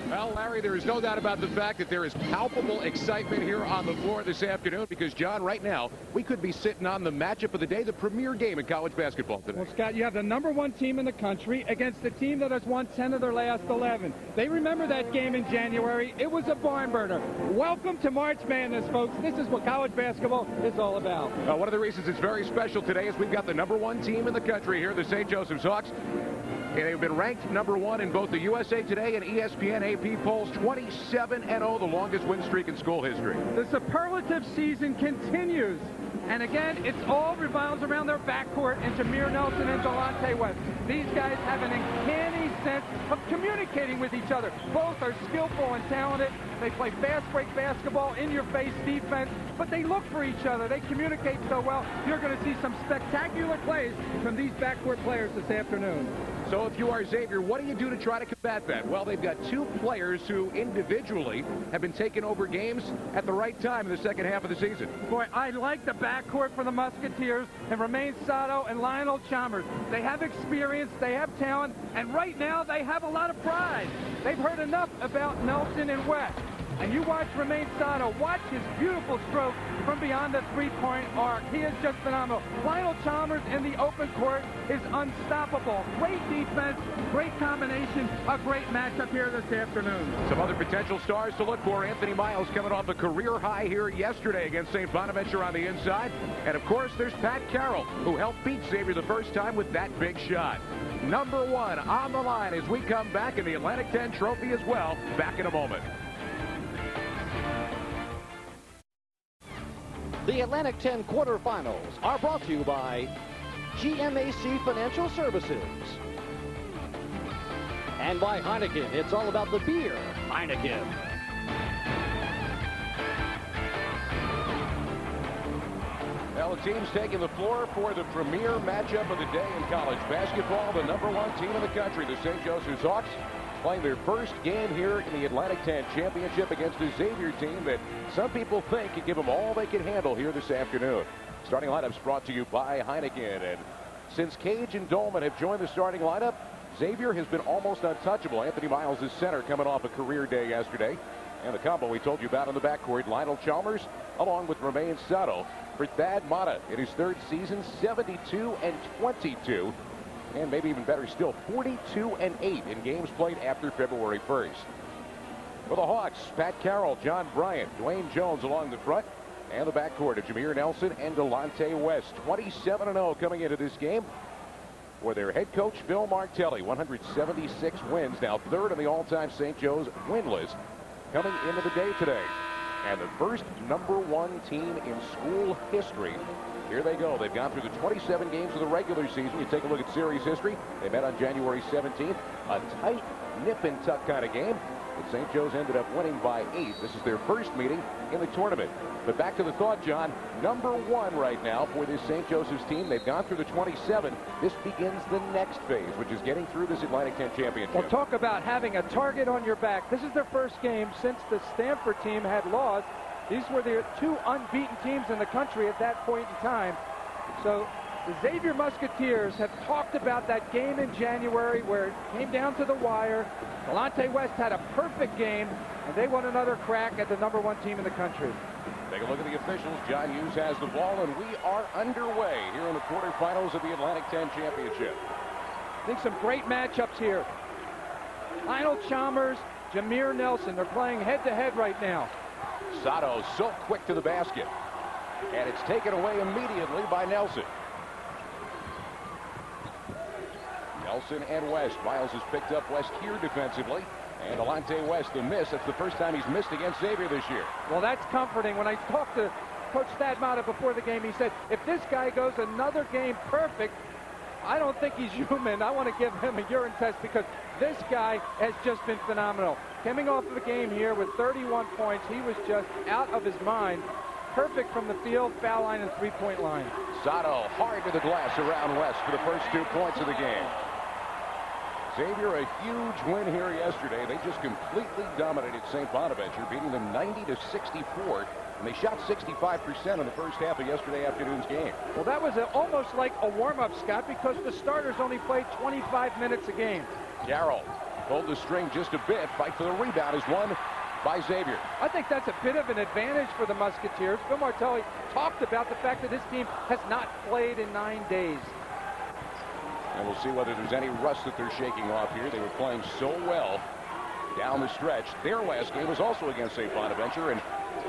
Well, Larry, there is no doubt about the fact that there is palpable excitement here on the floor this afternoon because, John, right now, we could be sitting on the matchup of the day, the premier game in college basketball today. Well, Scott, you have the #1 team in the country against the team that has won 10 of their last 11. They remember that game in January. It was a barn burner. Welcome to March Madness, folks. This is what college basketball is all about. One of the reasons it's very special today is we've got the #1 team in the country here, the St. Joseph's Hawks. And they've been ranked #1 in both the USA Today and ESPN AP polls, 27-0, the longest win streak in school history. The superlative season continues. And again, it's all revolves around their backcourt and Jameer Nelson and Delonte West. These guys have an uncanny sense of communicating with each other. Both are skillful and talented. They play fast break basketball, in-your-face defense, but they look for each other. They communicate so well. You're going to see some spectacular plays from these backcourt players this afternoon. So if you are Xavier, what do you do to try to combat that? Well, they've got two players who individually have been taking over games at the right time in the second half of the season. Boy, I like the backcourt for the Musketeers and Romain Sato and Lionel Chalmers. They have experience, they have talent, and right now they have a lot of pride. They've heard enough about Nelson and West. And you watch Romain Sato, watch his beautiful stroke from beyond the three-point arc. He is just phenomenal. Lionel Chalmers in the open court is unstoppable. Great defense, great combination, a great matchup here this afternoon. Some other potential stars to look for. Anthony Miles coming off a career high here yesterday against St. Bonaventure on the inside. And, of course, there's Pat Carroll, who helped beat Xavier the first time with that big shot. #1 on the line as we come back in the Atlantic 10 Trophy as well. Back in a moment. The Atlantic 10 quarterfinals are brought to you by GMAC Financial Services. And by Heineken. It's all about the beer. Heineken. Well, the team's taking the floor for the premier matchup of the day in college basketball. The #1 team in the country, the St. Joseph's Hawks, playing their first game here in the Atlantic 10 Championship against a Xavier team that some people think can give them all they can handle here this afternoon. Starting lineups brought to you by Heineken. And since Cage and Dolman have joined the starting lineup, Xavier has been almost untouchable. Anthony Miles is center, coming off a career day yesterday. And the combo we told you about in the backcourt, Lionel Chalmers along with Romain Sato. For Thad Matta in his third season, 72-22. And maybe even better still, 42-8 in games played after February 1st. For the Hawks, Pat Carroll, John Bryant, Dwayne Jones along the front. And the backcourt of Jameer Nelson and Delonte West. 27-0 coming into this game for their head coach, Phil Martelli. 176 wins, now third in the all-time St. Joe's win list coming into the day today. And the first #1 team in school history. Here they go. They've gone through the 27 games of the regular season. You take a look at series history. They met on January 17th. A tight nip-and-tuck kind of game. But St. Joe's ended up winning by 8. This is their first meeting in the tournament. But back to the thought, John. #1 right now for this St. Joseph's team. They've gone through the 27. This begins the next phase, which is getting through this Atlantic 10 championship. Well, talk about having a target on your back. This is their first game since the Stanford team had lost. These were the two unbeaten teams in the country at that point in time. So the Xavier Musketeers have talked about that game in January where it came down to the wire. Delonte West had a perfect game, and they won another crack at the #1 team in the country. Take a look at the officials. John Hughes has the ball, and we are underway here in the quarterfinals of the Atlantic 10 Championship. I think some great matchups here. Lionel Chalmers, Jameer Nelson. They're playing head-to-head right now. Sato so quick to the basket. And it's taken away immediately by Nelson. Nelson and West. Miles has picked up West here defensively. And Delonte West, the miss. That's the first time he's missed against Xavier this year. Well, that's comforting. When I talked to Coach Thad Matta before the game, he said, if this guy goes another game perfect, I don't think he's human. I want to give him a urine test because this guy has just been phenomenal. Coming off of a game here with 31 points, he was just out of his mind. Perfect from the field, foul line, and three-point line. Sato hard to the glass around West for the first 2 points of the game. Xavier, a huge win here yesterday. They just completely dominated St. Bonaventure, beating them 90-64. And they shot 65% in the first half of yesterday afternoon's game. Well, that was almost like a warm-up, Scott, because the starters only played 25 minutes a game. Carroll Pulled the string just a bit. Fight for the rebound is won by Xavier. I think that's a bit of an advantage for the Musketeers. Bill Martelli talked about the fact that his team has not played in 9 days. And we'll see whether there's any rust that they're shaking off here. They were playing so well down the stretch. Their last game was also against St. Bonaventure, and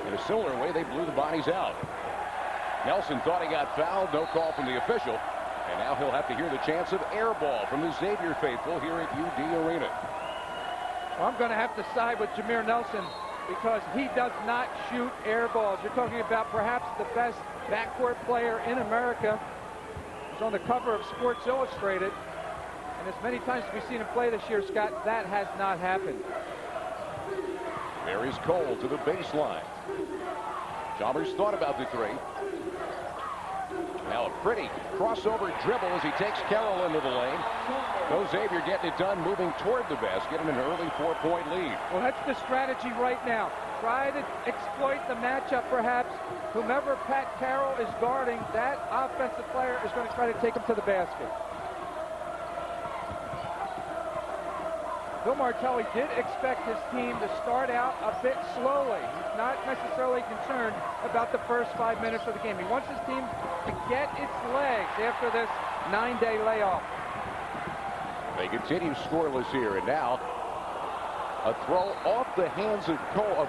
in a similar way, they blew the bodies out. Nelson thought he got fouled. No call from the official. And now he'll have to hear the chance of air ball from the Xavier faithful here at UD Arena. Well, I'm going to have to side with Jameer Nelson because he does not shoot air balls. You're talking about perhaps the best backcourt player in America. He's on the cover of Sports Illustrated. And as many times as we've seen him play this year, Scott, that has not happened. There is Cole to the baseline. Chalmers thought about the three. Now a pretty crossover dribble as he takes Carroll into the lane. So Xavier getting it done, moving toward the basket in an early 4-point lead. Well, that's the strategy right now. Try to exploit the matchup, perhaps. Whomever Pat Carroll is guarding, that offensive player is going to try to take him to the basket. Bill Martelli did expect his team to start out a bit slowly. He's not necessarily concerned about the first 5 minutes of the game. He wants his team to get its legs after this 9-day layoff. They continue scoreless here, and now a throw off the hands of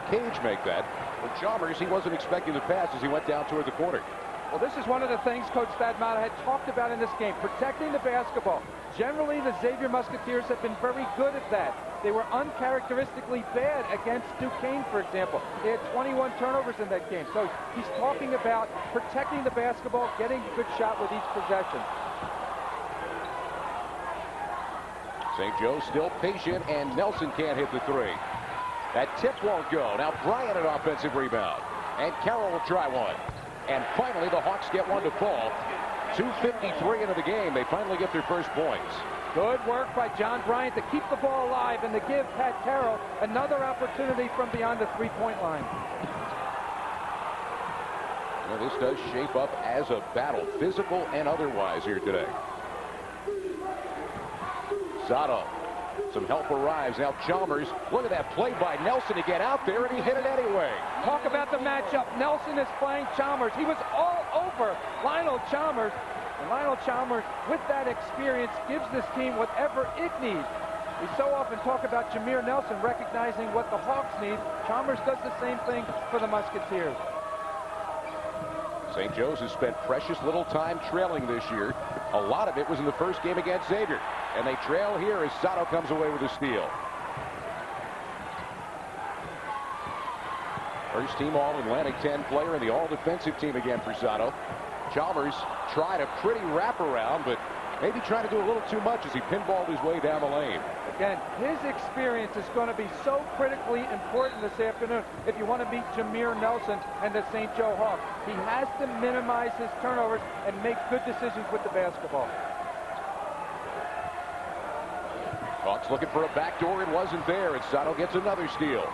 Cage make that. For Chalmers, he wasn't expecting the pass as he went down toward the corner. Well, this is one of the things Coach Thad Matta had talked about in this game, protecting the basketball. Generally, the Xavier Musketeers have been very good at that. They were uncharacteristically bad against Duquesne, for example. They had 21 turnovers in that game. So he's talking about protecting the basketball, getting a good shot with each possession. St. Joe still patient, and Nelson can't hit the three. That tip won't go. Now Bryant an offensive rebound. And Carroll will try one. And finally, the Hawks get one to fall. 2:53 into the game. They finally get their first points. Good work by John Bryant to keep the ball alive and to give Pat Carroll another opportunity from beyond the three-point line. Well, this does shape up as a battle, physical and otherwise, here today. Sato. Some help arrives. Now Chalmers, look at that play by Nelson to get out there, and he hit it anyway. Talk about the matchup. Nelson is playing Chalmers. He was all over Lionel Chalmers. And Lionel Chalmers, with that experience, gives this team whatever it needs. We so often talk about Jameer Nelson recognizing what the Hawks need. Chalmers does the same thing for the Musketeers. St. Joe's has spent precious little time trailing this year. A lot of it was in the first game against Xavier. And they trail here as Sato comes away with a steal. First team All-Atlantic 10 player and the all-defensive team again for Sato. Chalmers tried a pretty wraparound, but maybe trying to do a little too much as he pinballed his way down the lane. Again, his experience is going to be so critically important this afternoon if you want to beat Jameer Nelson and the St. Joe Hawks. He has to minimize his turnovers and make good decisions with the basketball. Hawks looking for a backdoor and wasn't there, and Sato gets another steal.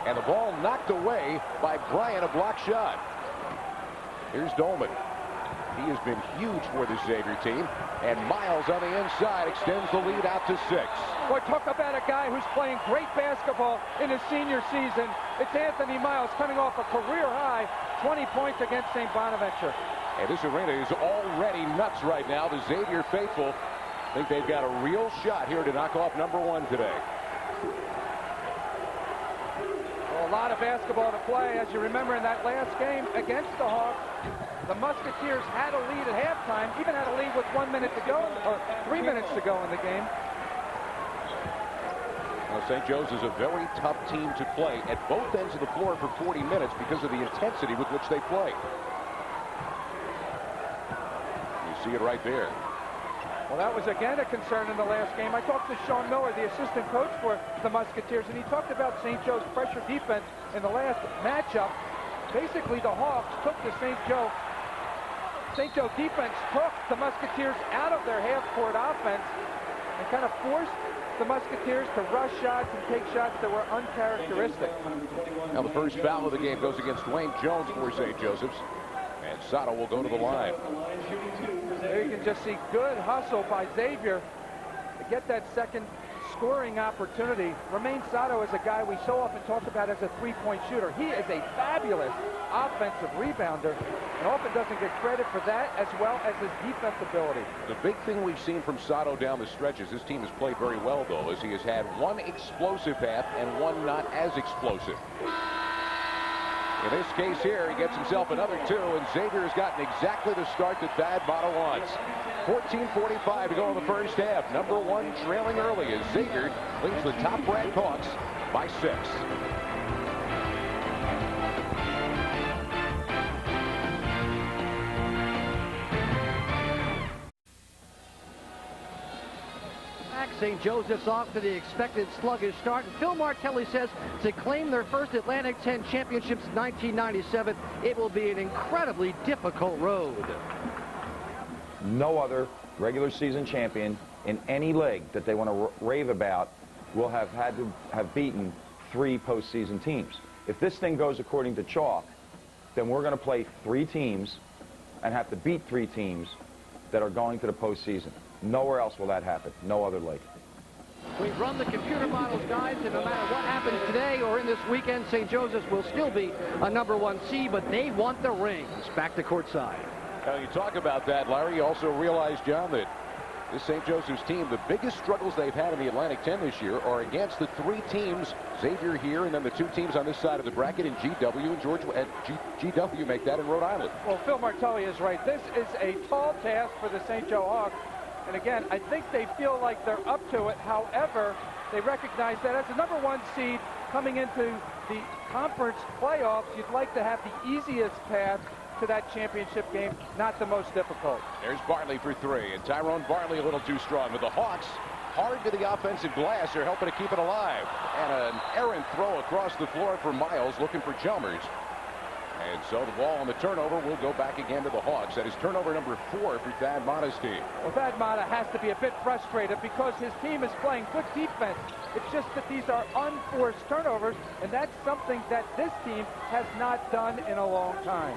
And the ball knocked away by Bryant, a block shot. Here's Dolman. He has been huge for the Xavier team, and Miles on the inside extends the lead out to 6. Boy, talk about a guy who's playing great basketball in his senior season. It's Anthony Miles coming off a career high 20 points against St. Bonaventure. And this arena is already nuts right now. The Xavier faithful think they've got a real shot here to knock off #1 today. Well, a lot of basketball to play. As you remember in that last game against the Hawks, the Musketeers had a lead at halftime, even had a lead with 1 minute to go, or 3 minutes to go in the game. Well, St. Joe's is a very tough team to play at both ends of the floor for 40 minutes because of the intensity with which they play. You see it right there. Well, that was again a concern in the last game. I talked to Sean Miller, the assistant coach for the Musketeers, and he talked about St. Joe's pressure defense in the last matchup. Basically, the Hawks took the St. Joe defense took the Musketeers out of their half-court offense and kind of forced the Musketeers to rush shots and take shots that were uncharacteristic. Now the first foul of the game goes against Dwayne Jones for St. Joseph's, and Sato will go to the line. There you can just see good hustle by Xavier to get that second scoring opportunity. Romain Sato is a guy we so often talk about as a three-point shooter. He is a fabulous offensive rebounder and often doesn't get credit for that, as well as his defense ability. The big thing we've seen from Sato down the stretch is this team has played very well, though, as he has had one explosive half and one not as explosive. In this case here, he gets himself another two, and Xavier has gotten exactly the start that Thad Matta wants. 14:45 to go in the first half. Number one trailing early as Xavier leads the top-ranked Hawks by 6. St. Joseph's off to the expected sluggish start. And Phil Martelli says to claim their first Atlantic 10 championship since 1997, it will be an incredibly difficult road. No other regular season champion in any league that they want to rave about will have had to have beaten 3 postseason teams. If this thing goes according to chalk, then we're going to play 3 teams and have to beat 3 teams that are going to the postseason. Nowhere else will that happen. No other league. We've run the computer models, guys, and no matter what happens today or in this weekend, St. Joseph's will still be a #1 seed, but they want the rings. Back to courtside. Now, you talk about that, Larry. You also realize, John, that this St. Joseph's team, the biggest struggles they've had in the Atlantic 10 this year are against the 3 teams, Xavier here, and then the 2 teams on this side of the bracket in GW and GW make that in Rhode Island. Well, Phil Martelli is right. This is a tall task for the St. Joe Hawks. And again, I think they feel like they're up to it. However, they recognize that as the #1 seed coming into the conference playoffs, you'd like to have the easiest path to that championship game, not the most difficult. There's Bartley for 3, and Tyrone Bartley a little too strong. But the Hawks, hard to the offensive glass, are helping to keep it alive. And an errant throw across the floor for Miles, looking for Chalmers. And so the ball on the turnover will go back again to the Hawks. That is turnover number 4 for Thad Matta's team. Well, Thad Matta has to be a bit frustrated because his team is playing good defense. It's just that these are unforced turnovers, and that's something that this team has not done in a long time.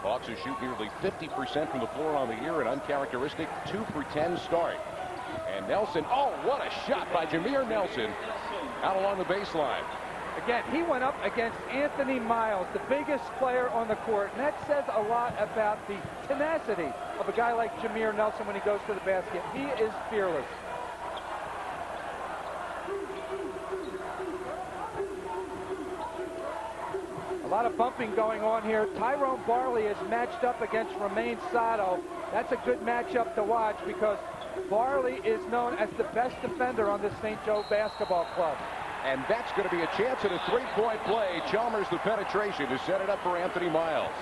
Hawks who shoot nearly 50% from the floor on the year, an uncharacteristic 2 for 10 start. And Nelson, oh, what a shot by Jameer Nelson out along the baseline. Again, he went up against Anthony Miles, the biggest player on the court, and that says a lot about the tenacity of a guy like Jameer Nelson when he goes to the basket. He is fearless. A lot of bumping going on here. Tyrone Bartley is matched up against Romain Sato. That's a good matchup to watch because Bartley is known as the best defender on the St. Joe Basketball Club. And that's going to be a chance at a 3-point play. Chalmers the penetration to set it up for Anthony Miles.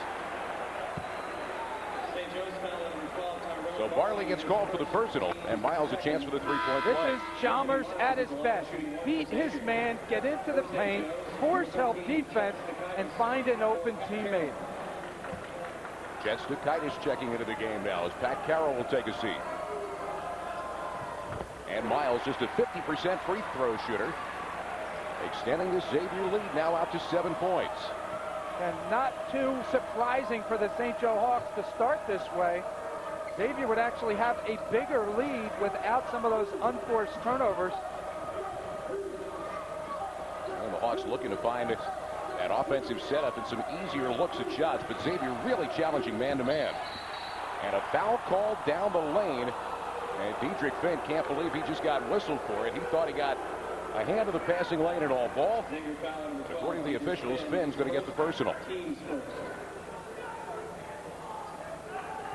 So Bartley gets called for the personal, and Miles a chance for the 3-point play. This is Chalmers at his best. Beat his man, get into the paint, force help defense, and find an open teammate. Jets Stukaitis checking into the game now as Pat Carroll will take a seat. And Miles just a 50% free throw shooter. Extending the Xavier lead now out to 7 points. And not too surprising for the St. Joe Hawks to start this way. Xavier would actually have a bigger lead without some of those unforced turnovers. And the Hawks looking to find that offensive setup and some easier looks at shots, but Xavier really challenging man-to-man. And a foul called down the lane. And Diedrich Finn can't believe he just got whistled for it. He thought he got a hand of the passing lane and all ball. But according to the officials, Finn's going to get the personal.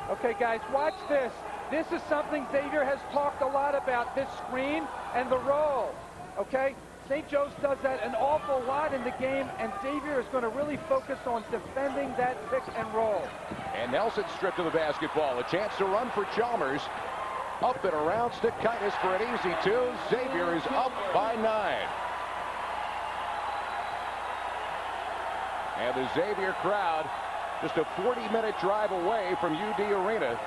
Okay, guys, watch this. This is something Xavier has talked a lot about, this screen and the roll. Okay? St. Joe's does that an awful lot in the game, and Xavier is going to really focus on defending that pick and roll. And Nelson stripped of the basketball. A chance to run for Chalmers. Up and around Stukaitis for an easy 2. Xavier is up by 9. And the Xavier crowd, just a 40-minute drive away from UD Arena,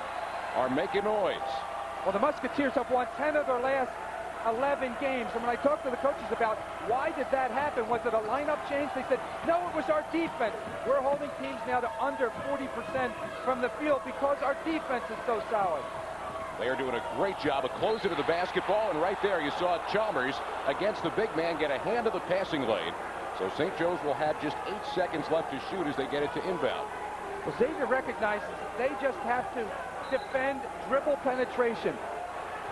are making noise. Well, the Musketeers have won 10 of their last 11 games. And when I talked to the coaches about why did that happen, was it a lineup change? They said, no, it was our defense. We're holding teams now to under 40% from the field because our defense is so solid. They are doing a great job of closing to the basketball, and right there you saw Chalmers against the big man get a hand to the passing lane. So St. Joe's will have just 8 seconds left to shoot as they get it to inbound. Well, Xavier recognizes they just have to defend dribble penetration.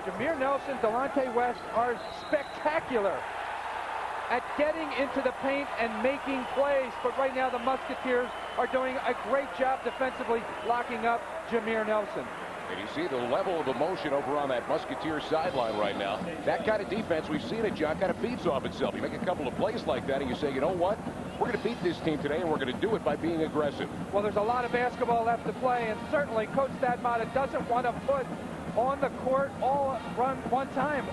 Jameer Nelson, Delonte West are spectacular at getting into the paint and making plays, but right now the Musketeers are doing a great job defensively locking up Jameer Nelson. And you see the level of emotion over on that Musketeer sideline right now. That kind of defense, we've seen it, John, kind of feeds off itself. You make a couple of plays like that and you say, you know what? We're going to beat this team today, and we're going to do it by being aggressive. Well, there's a lot of basketball left to play, and certainly Coach Stadmata doesn't want to put on the court all run one time.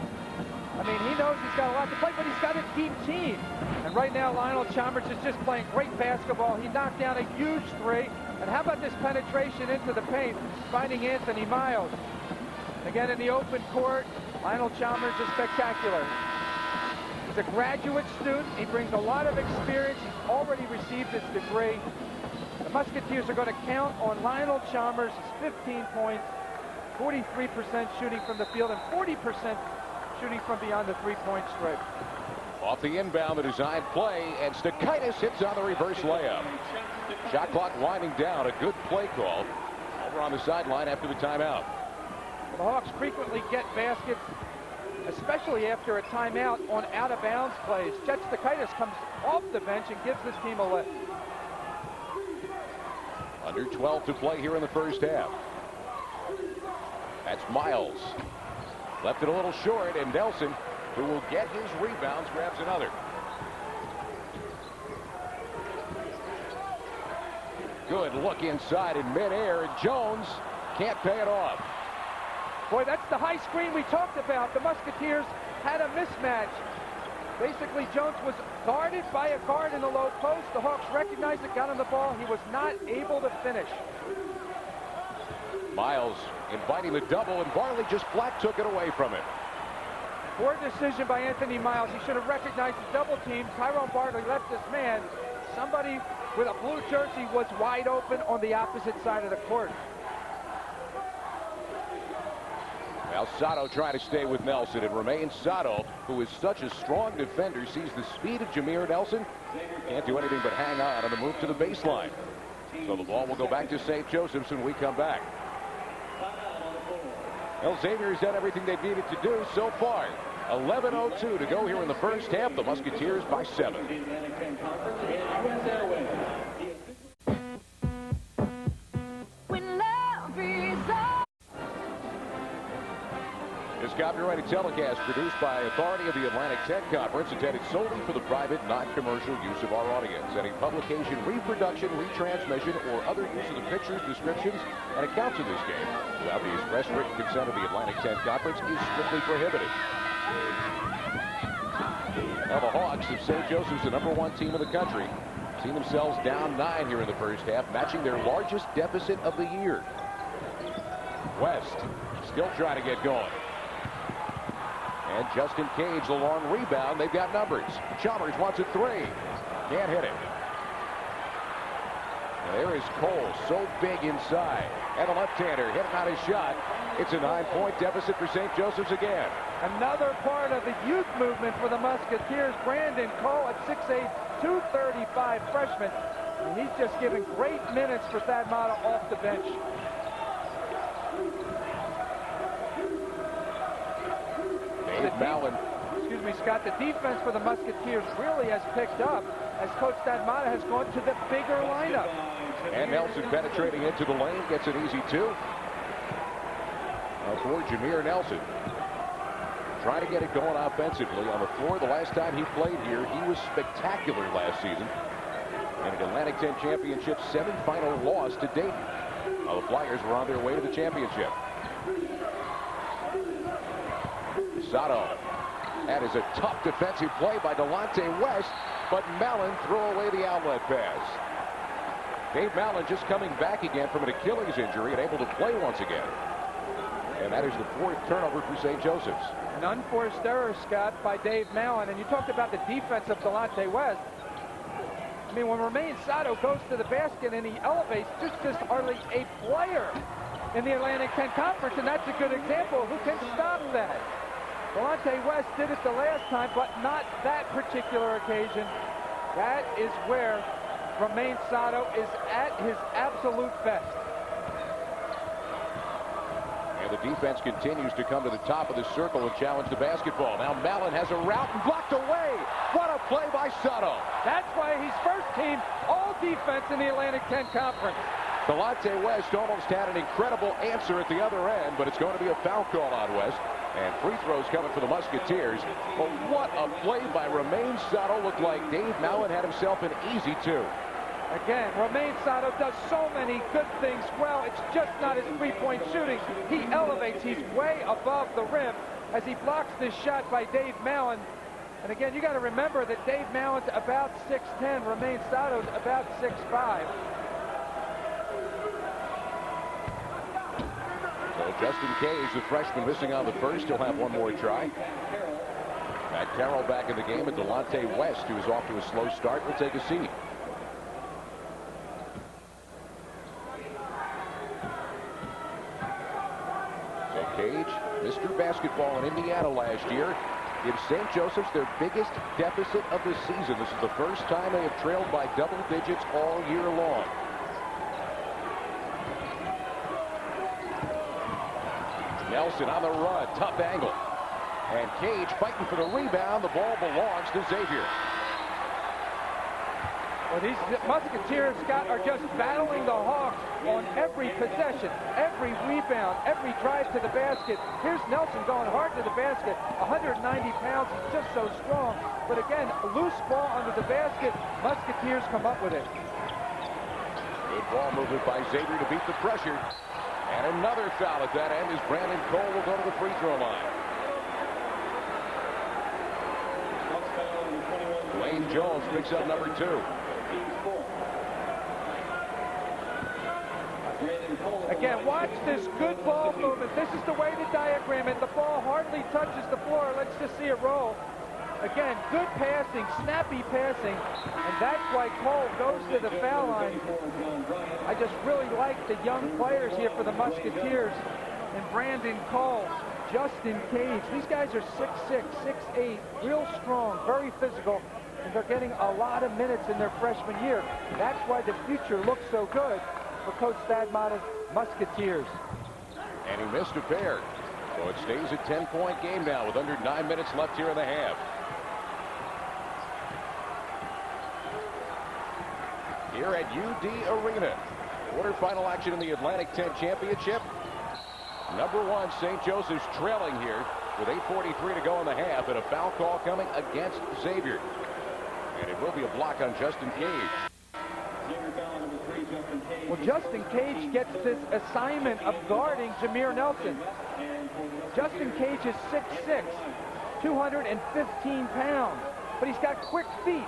I mean, he knows he's got a lot to play, but he's got a deep team. And right now, Lionel Chalmers is just playing great basketball. He knocked down a huge three. And how about this penetration into the paint, finding Anthony Miles. Again, in the open court, Lionel Chalmers is spectacular. He's a graduate student. He brings a lot of experience. He's already received his degree. The Musketeers are going to count on Lionel Chalmers' 15 points, 43% shooting from the field, and 40% shooting from beyond the three-point stripe. Off the inbound, the design play, and Stakaitis hits on the reverse layup. Shot clock winding down. A good play call over on the sideline after the timeout. The Hawks frequently get baskets, especially after a timeout, on out-of-bounds plays. Chet Stakaitis comes off the bench and gives this team a lift. Under 12 to play here in the first half. That's Miles. Left it a little short, and Nelson, who will get his rebounds, grabs another. Good look inside in midair, and Jones can't pay it off. Boy, that's the high screen we talked about. The Musketeers had a mismatch. Basically, Jones was guarded by a guard in the low post. The Hawks recognized it, got him the ball. He was not able to finish. Miles inviting the double, and Barley just flat took it away from him. Poor decision by Anthony Miles. He should have recognized the double team. Tyrone Bartley left this man. Somebody with a blue jersey was wide open on the opposite side of the court. Well, Sato trying to stay with Nelson, and Romain Sato, who is such a strong defender, sees the speed of Jameer Nelson. Can't do anything but hang on the move to the baseline. So the ball will go back to St. Joseph's when we come back. Well, Xavier has done everything they've needed to do so far. 11:02 to go here in the first half. The Musketeers by 7. This copyrighted telecast produced by authority of the Atlantic 10 Conference, intended solely for the private, non-commercial use of our audience. Any publication, reproduction, retransmission, or other use of the pictures, descriptions, and accounts of this game without the express written consent of the Atlantic 10 Conference is strictly prohibited. Now the Hawks of St. Joseph's, the #1 team in the country, seen themselves down 9 here in the first half, matching their largest deficit of the year. West still trying to get going. And Justin Cage, the long rebound. They've got numbers. Chalmers wants a three. Can't hit it. And there is Cole, so big inside. And the left-hander hitting on his shot. It's a 9-point deficit for St. Joseph's again. Another part of the youth movement for the Musketeers. Brandon Cole at 6'8", 235 freshman. And he's just giving great minutes for Stadmata off the bench. Mallon. Excuse me, Scott. The defense for the Musketeers really has picked up as Coach Stadmata has gone to the bigger lineup. And Nelson penetrating into the lane, gets an easy 2. For Jameer Nelson. Trying to get it going offensively on the floor. The last time he played here, he was spectacular last season. And an Atlantic 10 Championship semifinal loss to Dayton. The Flyers were on their way to the championship. Sato. That is a tough defensive play by Delonte West, but Mallon threw away the outlet pass. Dave Mallon just coming back again from an Achilles injury and able to play once again. And that is the 4th turnover for St. Joseph's. An unforced error, Scott, by Dave Mallon. And you talked about the defense of Delonte West. I mean, when Romain Sato goes to the basket and he elevates, just hardly a player in the Atlantic 10 Conference, and that's a good example. Who can stop that? Delonte West did it the last time, but not that particular occasion. That is where Romain Sato is at his absolute best. And the defense continues to come to the top of the circle and challenge the basketball. Now Mallon has a route and blocked away. What a play by Sato. That's why he's first team all defense in the Atlantic 10 Conference. Delonte West almost had an incredible answer at the other end, but it's going to be a foul call on West. And free throws coming for the Musketeers. But what a play by Romain Sato. Looked like Dave Mallon had himself an easy two. Again, Romain Sato does so many good things well. It's just not his three-point shooting. He elevates. He's way above the rim as he blocks this shot by Dave Mallon. And again, you got to remember that Dave Mallon's about 6'10". Romain Sato's about 6'5". So Justin Cage, the freshman, missing on the first. He'll have one more try. Matt Carroll back in the game, and Delonte West, who is off to a slow start, will take a seat. So Cage, Mr. Basketball in Indiana last year, gives St. Joseph's their biggest deficit of the season. This is the first time they have trailed by double digits all year long. Nelson on the run, tough angle. And Cage fighting for the rebound. The ball belongs to Xavier. Well, these Musketeers, Scott, are just battling the Hawks on every possession, every rebound, every drive to the basket. Here's Nelson going hard to the basket. 190 pounds, he's just so strong. But again, loose ball under the basket. Musketeers come up with it. Good ball movement by Xavier to beat the pressure. And another foul at that end as Brandon Cole will go to the free throw line. Wayne Jones picks up number 2. Again, watch this good ball movement. This is the way to diagram it. The ball hardly touches the floor. Let's just see it roll. Again, good passing, snappy passing, and that's why Cole goes to the foul line. I just really like the young players here for the Musketeers. And Brandon Cole, Justin Cage. These guys are 6'6", 6'8", real strong, very physical, and they're getting a lot of minutes in their freshman year. That's why the future looks so good for Coach Stadmata's Musketeers. And he missed a pair. So it stays a 10-point game now with under 9 minutes left here in the half. Here at UD Arena, quarterfinal action in the Atlantic 10 Championship. Number 1, St. Joseph's trailing here with 8:43 to go in the half, and a foul call coming against Xavier. And it will be a block on Justin Cage. Well, Justin Cage gets this assignment of guarding Jameer Nelson. Justin Cage is 6'6", 215 pounds, but he's got quick feet.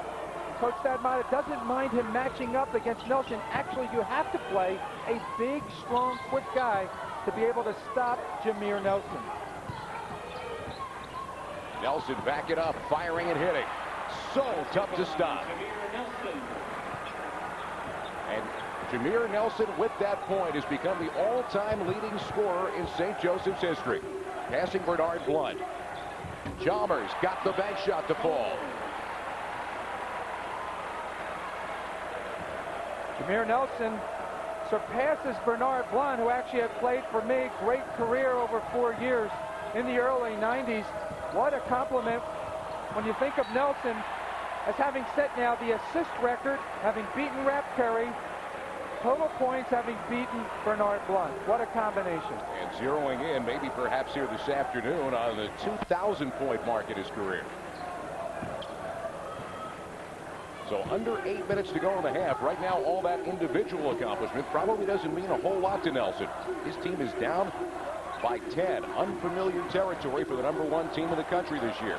Coach Stadmata doesn't mind him matching up against Nelson. Actually, you have to play a big, strong, quick guy to be able to stop Jameer Nelson. Nelson backing up, firing and hitting. So tough to stop. And Jameer Nelson, with that point, has become the all-time leading scorer in St. Joseph's history, passing Bernard Blunt. Chalmers got the bank shot to fall. Jameer Nelson surpasses Bernard Blunt, who actually had played for me. Great career over 4 years in the early 90s. What a compliment when you think of Nelson as having set now the assist record, having beaten Rap Curry, total points having beaten Bernard Blunt. What a combination. And zeroing in maybe perhaps here this afternoon on the 2,000-point mark in his career. So under 8 minutes to go in the half. Right now, all that individual accomplishment probably doesn't mean a whole lot to Nelson. His team is down by 10. Unfamiliar territory for the number 1 team in the country this year.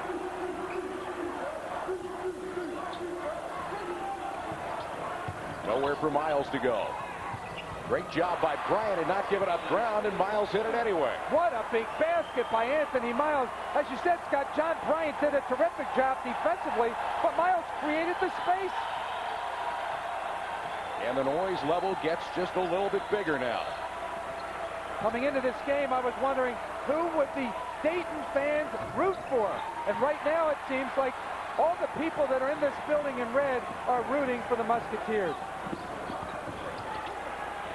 Nowhere for Miles to go. Great job by Bryant and not giving up ground, and Miles hit it anyway. What a big basket by Anthony Miles. As you said, Scott, John Bryant did a terrific job defensively, but Miles created the space. And the noise level gets just a little bit bigger now. Coming into this game, I was wondering who would the Dayton fans root for? And right now it seems like all the people that are in this building in red are rooting for the Musketeers.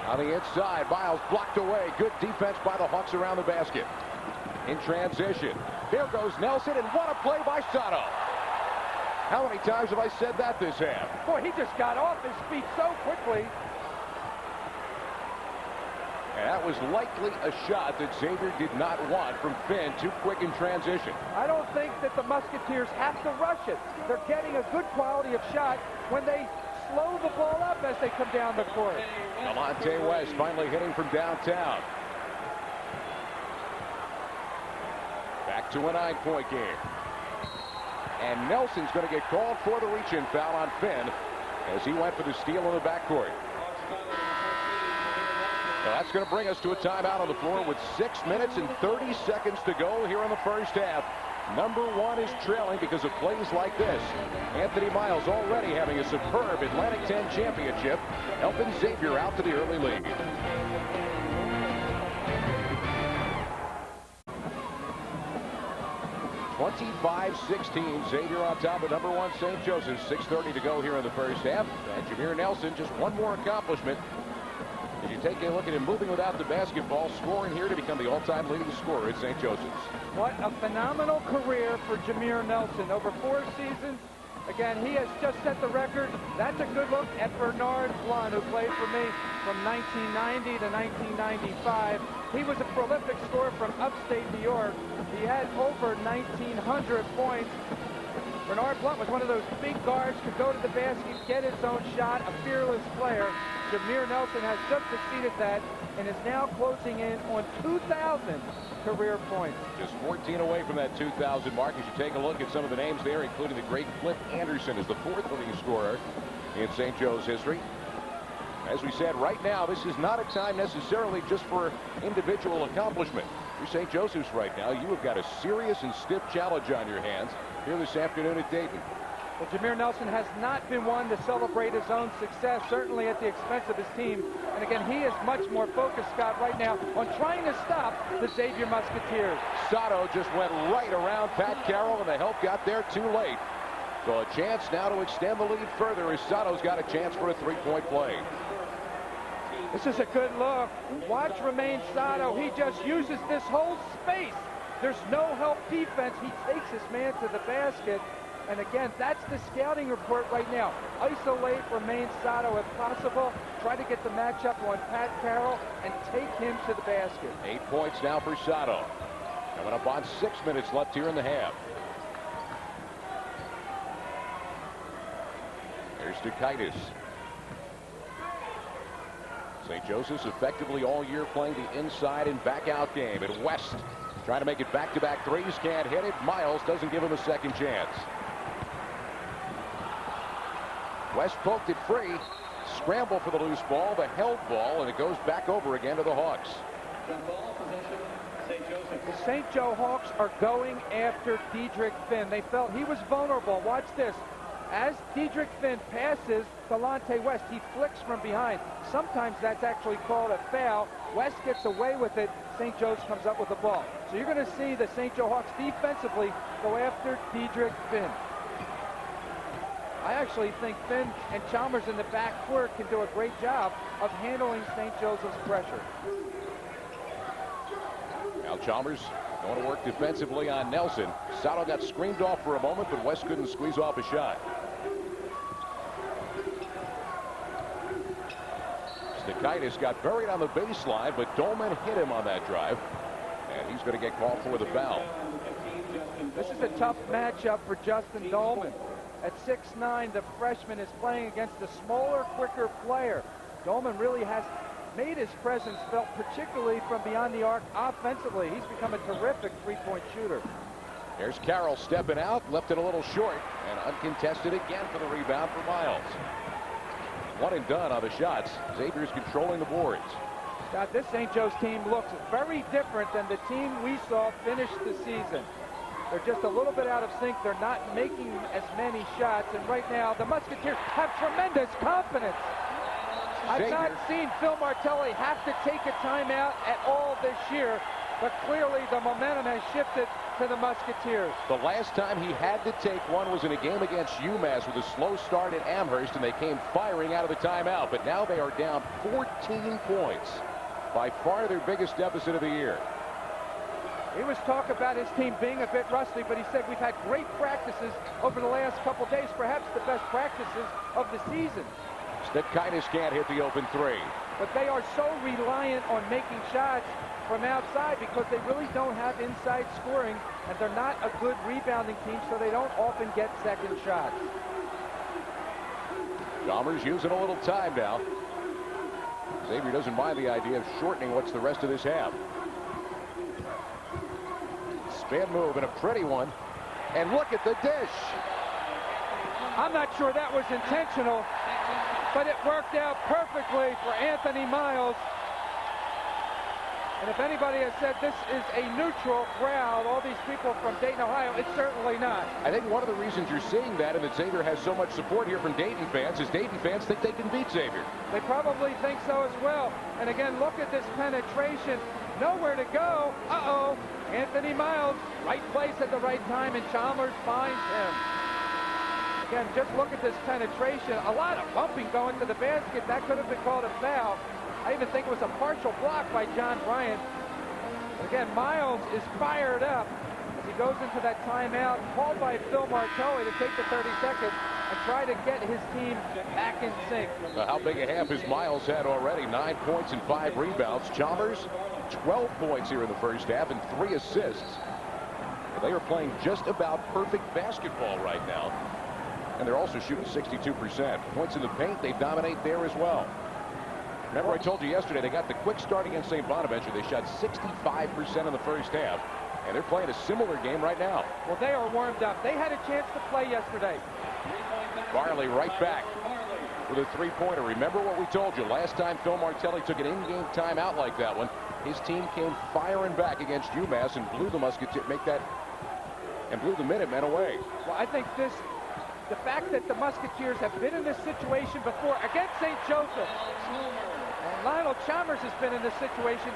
On the inside, Miles blocked away. Good defense by the Hawks around the basket. In transition, there goes Nelson, and what a play by Sato. How many times have I said that this half? Boy, he just got off his feet so quickly. And that was likely a shot that Xavier did not want from Finn. Too quick in transition. I don't think that the Musketeers have to rush it. They're getting a good quality of shot when they slow the ball up as they come down the court. Delonte West finally hitting from downtown. Back to a 9-point game. And Nelson's going to get called for the reach-in foul on Finn as he went for the steal in the backcourt. So that's going to bring us to a timeout on the floor with 6 minutes and 30 seconds to go here in the first half. Number one is trailing because of plays like this. Anthony Miles already having a superb Atlantic 10 championship, helping Xavier out to the early lead. (25-16), Xavier on top of number one St. Joseph's. 6:30 to go here in the first half. And Jameer Nelson, just one more accomplishment. As you take a look at him moving without the basketball, scoring here to become the all-time leading scorer at St. Joseph's. What a phenomenal career for Jameer Nelson. Over 4 seasons, again, he has just set the record. That's a good look at Bernard Blunt, who played for me from 1990 to 1995. He was a prolific scorer from upstate New York. He had over 1,900 points. Bernard Blunt was one of those big guards, could go to the basket, get his own shot, a fearless player. Jameer Nelson has just exceeded that and is now closing in on 2,000 career points. Just 14 away from that 2,000 mark. As you take a look at some of the names there, including the great Flip Anderson as the 4th leading scorer in St. Joe's history. As we said, right now, this is not a time necessarily just for individual accomplishment. You're St. Joseph's right now. You have got a serious and stiff challenge on your hands here this afternoon at Dayton. Well, Jameer Nelson has not been one to celebrate his own success, certainly at the expense of his team. And again, he is much more focused, Scott, right now on trying to stop the Xavier Musketeers. Sato just went right around Pat Carroll, and the help got there too late. So a chance now to extend the lead further as Sato's got a chance for a 3-point play. This is a good look. Watch Romain Sato. He just uses this whole space. There's no help defense. He takes his man to the basket. And again, that's the scouting report right now. Isolate Romain Sato if possible. Try to get the matchup on Pat Carroll and take him to the basket. 8 points now for Sato. Coming up on 6 minutes left here in the half. Here's Stukaitis. St. Joseph's effectively all year playing the inside and back out game. And West trying to make it back-to-back threes. Can't hit it. Miles doesn't give him a second chance. West poked it free. Scramble for the loose ball, the held ball, and it goes back over again to the Hawks. The St. Joe Hawks are going after Dedrick Finn. They felt he was vulnerable. Watch this. As Dedrick Finn passes Delonte West, he flicks from behind. Sometimes that's actually called a foul. West gets away with it. St. Joe's comes up with the ball. So you're going to see the St. Joe Hawks defensively go after Dedrick Finn. I actually think Finn and Chalmers in the backcourt can do a great job of handling St. Joseph's pressure. Now Chalmers going to work defensively on Nelson. Sato got screened off for a moment, but West couldn't squeeze off a shot. Stukaitis got buried on the baseline, but Dolman hit him on that drive. And he's going to get called for the foul. This is a tough matchup for Justin Dolman. At 6'9", the freshman is playing against a smaller, quicker player. Dolman really has made his presence felt, particularly from beyond the arc offensively. He's become a terrific three-point shooter. There's Carroll stepping out, left it a little short, and uncontested again for the rebound for Miles. One and done on the shots. Xavier's controlling the boards. Scott, this St. Joe's team looks very different than the team we saw finish the season. They're just a little bit out of sync. They're not making as many shots. And right now, the Musketeers have tremendous confidence. I've not seen Phil Martelli have to take a timeout at all this year, but clearly the momentum has shifted to the Musketeers. The last time he had to take one was in a game against UMass with a slow start at Amherst, and they came firing out of the timeout. But now they are down 14 points. By far their biggest deficit of the year. He was talking about his team being a bit rusty, but he said we've had great practices over the last couple days, perhaps the best practices of the season. Stetkitis can't hit the open three. But they are so reliant on making shots from outside because they really don't have inside scoring, and they're not a good rebounding team, so they don't often get second shots. Chalmers using a little time now. Xavier doesn't mind the idea of shortening what's the rest of this half. Spin move and a pretty one. And look at the dish. I'm not sure that was intentional, but it worked out perfectly for Anthony Miles. And if anybody has said this is a neutral crowd, all these people from Dayton, Ohio, it's certainly not. I think one of the reasons you're seeing that and that Xavier has so much support here from Dayton fans is Dayton fans think they can beat Xavier. They probably think so as well. And again, look at this penetration. Nowhere to go. Uh-oh. Anthony Miles, right place at the right time, and Chalmers finds him. Again, just look at this penetration. A lot of bumping going to the basket. That could have been called a foul. I even think it was a partial block by John Bryant. Again, Miles is fired up as he goes into that timeout called by Phil Martelli to take the 30 seconds and try to get his team back in sync. How big a half has Miles had already? 9 points and 5 rebounds. Chalmers, 12 points here in the first half and 3 assists. They are playing just about perfect basketball right now. And they're also shooting 62%. Points in the paint, they dominate there as well. Remember I told you yesterday they got the quick start against St. Bonaventure. They shot 65% in the first half. And they're playing a similar game right now. Well, they are warmed up. They had a chance to play yesterday. Farley right back with a three-pointer. Remember what we told you last time Phil Martelli took an in-game timeout like that one. His team came firing back against UMass and blew the Musketeers, blew the Minutemen away. Well, I think the fact that the Musketeers have been in this situation before against St. Joseph. And Lionel Chalmers has been in this situation,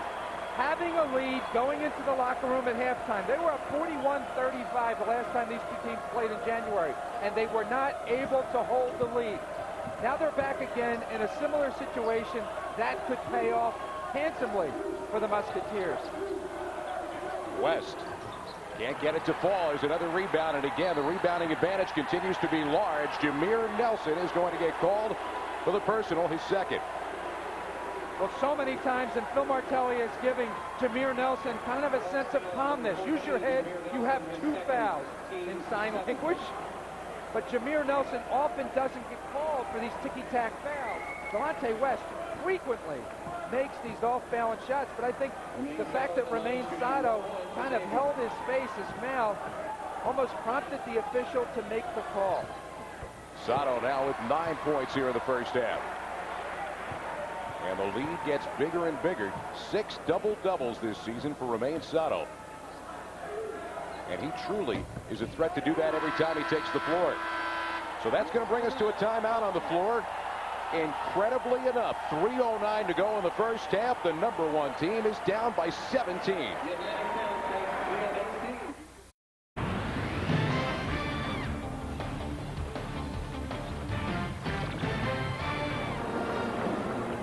having a lead going into the locker room at halftime. They were up 41-35 the last time these two teams played in January, and they were not able to hold the lead. Now they're back again in a similar situation. That could pay off handsomely for the Musketeers. West can't get it to fall. There's another rebound, and again the rebounding advantage continues to be large. Jameer Nelson is going to get called for the personal, his second. Well, so many times, and Phil Martelli is giving Jameer Nelson kind of a sense of calmness. Use your head. You have 2 fouls in sign language. But Jameer Nelson often doesn't get called for these ticky-tack fouls. Delonte West frequently makes these off-balance shots, but I think the fact that Romain Sato kind of held his face, his mouth, almost prompted the official to make the call. Sato now with 9 points here in the first half. And the lead gets bigger and bigger. 6 double-doubles this season for Romain Sato. And he truly is a threat to do that every time he takes the floor. So that's going to bring us to a timeout on the floor. Incredibly enough, 3:09 to go in the first half. The #1 team is down by 17.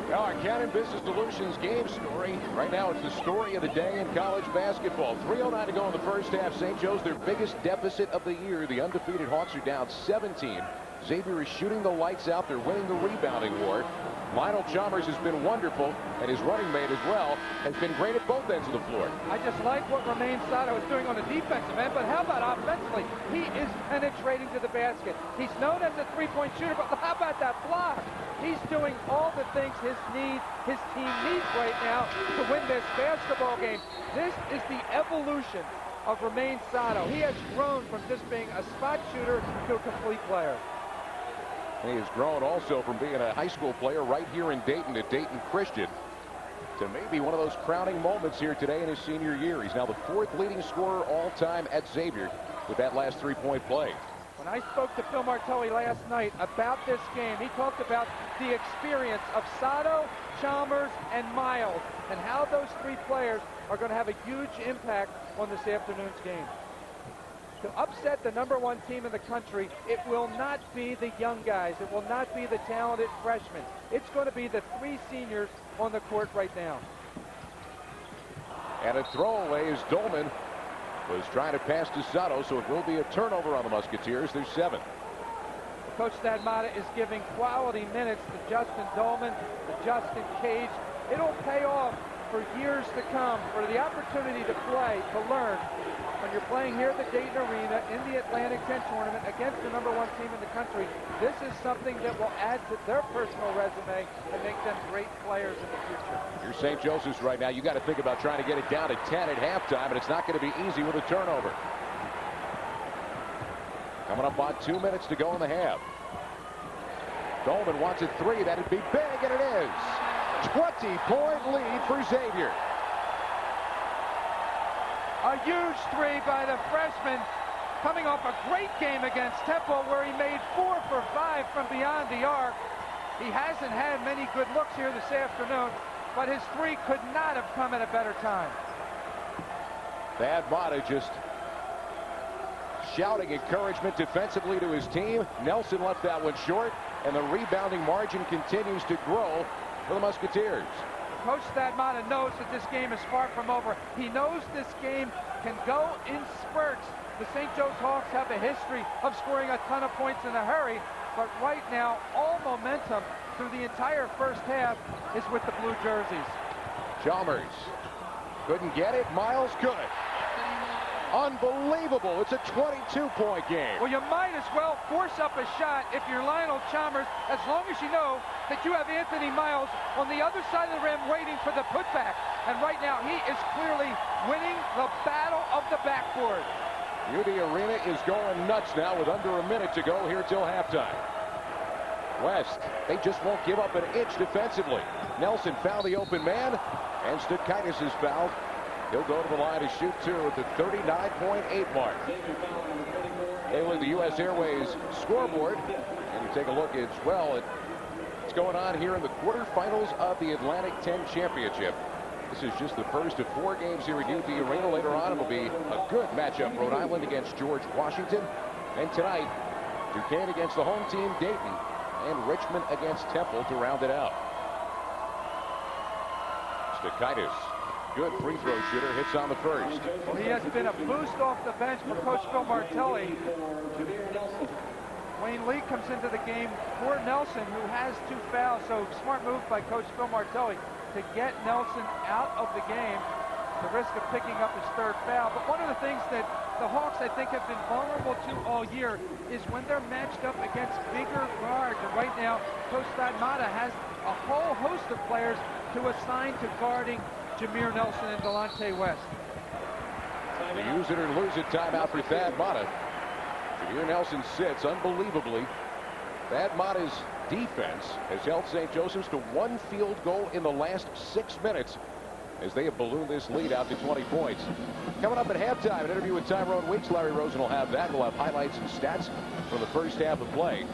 Now our Cannon Business Solutions game story. Right now it's the story of the day in college basketball. 3:09 to go in the first half. St. Joe's their biggest deficit of the year. The undefeated Hawks are down 17. Xavier is shooting the lights out. They're winning the rebounding war. Lionel Chalmers has been wonderful, and his running mate as well has been great at both ends of the floor. I just like what Romain Sato is doing on the defensive end, but how about offensively? He is penetrating to the basket. He's known as a three-point shooter, but how about that block? He's doing all the things his team needs right now to win this basketball game. This is the evolution of Romain Sato. He has grown from just being a spot shooter to a complete player. He has grown also from being a high school player right here in Dayton at Dayton Christian to maybe one of those crowning moments here today in his senior year. He's now the 4th leading scorer all time at Xavier with that last 3-point play. When I spoke to Phil Martelli last night about this game, he talked about the experience of Sato, Chalmers, and Miles, and how those three players are going to have a huge impact on this afternoon's game. To upset the #1 team in the country, it will not be the young guys. It will not be the talented freshmen. It's going to be the three seniors on the court right now. And a throwaway as Dolman was trying to pass to Sato, so it will be a turnover on the Musketeers. There's 7. Coach Thad Matta is giving quality minutes to Justin Dolman, to Justin Cage. It'll pay off for years to come, for the opportunity to play, to learn. When you're playing here at the Dayton Arena in the Atlantic 10 tournament against the #1 team in the country, this is something that will add to their personal resume and make them great players in the future. You're St. Joseph's right now. You got to think about trying to get it down to 10 at halftime, and it's not going to be easy with a turnover. Coming up on 2 minutes to go in the half. Dolman wants a 3. That'd be big, and it is. 20-point lead for Xavier. A huge 3 by the freshman, coming off a great game against Temple where he made 4 for 5 from beyond the arc. He hasn't had many good looks here this afternoon, but his 3 could not have come at a better time. Thad Matta just shouting encouragement defensively to his team. Nelson left that one short, and the rebounding margin continues to grow for the Musketeers. Coach Thad Matta knows that this game is far from over. He knows this game can go in spurts. The St. Joe's Hawks have a history of scoring a ton of points in a hurry, but right now all momentum through the entire first half is with the blue jerseys. Chalmers couldn't get it. Miles could. Unbelievable. It's a 22-point game. Well, you might as well force up a shot if you're Lionel Chalmers, as long as you know that you have Anthony Miles on the other side of the rim waiting for the putback. And right now, he is clearly winning the battle of the backboard. UD Arena is going nuts now with under a minute to go here till halftime. West, they just won't give up an inch defensively. Nelson found the open man, and Stukaitis is fouled. He'll go to the line to shoot 2 at the 39.8 mark. They look at the U.S. Airways scoreboard, and you take a look as well at what's going on here in the quarterfinals of the Atlantic 10 Championship. This is just the first of 4 games here at UD Arena. Later on, it'll be a good matchup. Rhode Island against George Washington. And tonight, Duquesne against the home team, Dayton, and Richmond against Temple to round it out. Stukaitis, good free throw shooter, hits on the first. Well, he has been a boost off the bench for Coach Phil Martelli. Wayne Lee comes into the game for Nelson, who has 2 fouls. So smart move by Coach Phil Martelli to get Nelson out of the game, the risk of picking up his 3rd foul. But one of the things that the Hawks, I think, have been vulnerable to all year is when they're matched up against bigger guards. And right now, Coach Thad Matta has a whole host of players to assign to guarding Jameer Nelson and Delonte West. The use it or lose it timeout for Thad Matta. Jameer Nelson sits unbelievably. Thad Matta's defense has held St. Joseph's to 1 field goal in the last 6 minutes as they have ballooned this lead out to 20 points. Coming up at halftime, an interview with Tyrone Weeks. Larry Rosen will have that. We'll have highlights and stats from the first half of play.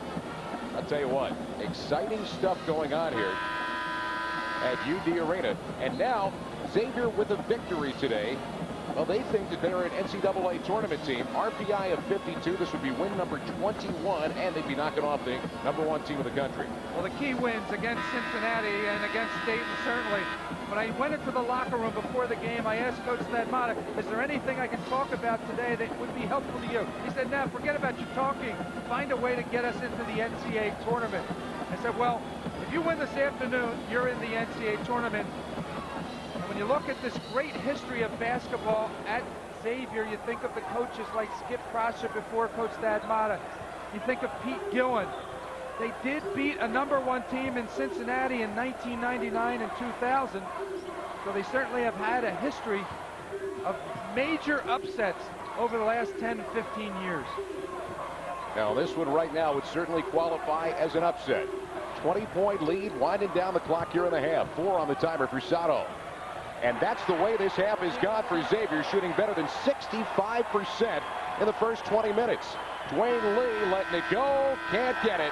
I'll tell you what, exciting stuff going on here at UD Arena. And now, Xavier with a victory today. Well, they think that they're an NCAA tournament team. RPI of 52. This would be win number 21, and they'd be knocking off the #1 team in the country. Well, the key wins against Cincinnati and against Dayton, certainly. When I went into the locker room before the game, I asked Coach Thad Matta, is there anything I can talk about today that would be helpful to you? He said, no, forget about your talking. Find a way to get us into the NCAA tournament. I said, well, if you win this afternoon, you're in the NCAA tournament. When you look at this great history of basketball at Xavier, you think of the coaches like Skip Prosser before Coach Thad Matta. You think of Pete Gillen. They did beat a #1 team in Cincinnati in 1999 and 2000. So they certainly have had a history of major upsets over the last 10, 15 years. Now, this one right now would certainly qualify as an upset. 20-point lead, winding down the clock here in the half. 4 on the timer for Sato. And that's the way this half has gone for Xavier, shooting better than 65% in the first 20 minutes. Dwayne Lee letting it go, can't get it.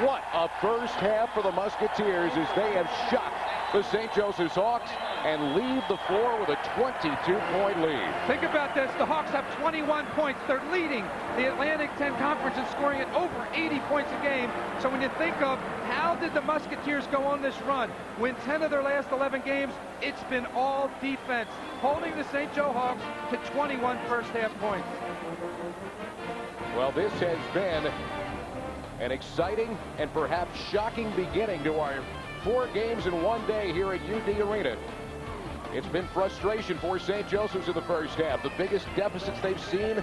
What a first half for the Musketeers as they have shocked the St. Joseph's Hawks and leave the floor with a 22-point lead. Think about this. The Hawks have 21 points. They're leading the Atlantic 10 Conference and scoring at over 80 points a game. So when you think of how did the Musketeers go on this run, win 10 of their last 11 games, it's been all defense, holding the St. Joe Hawks to 21 first-half points. Well, this has been an exciting and perhaps shocking beginning to our 4 games in one day here at UD Arena. It's been frustration for St. Joseph's in the first half. The biggest deficits they've seen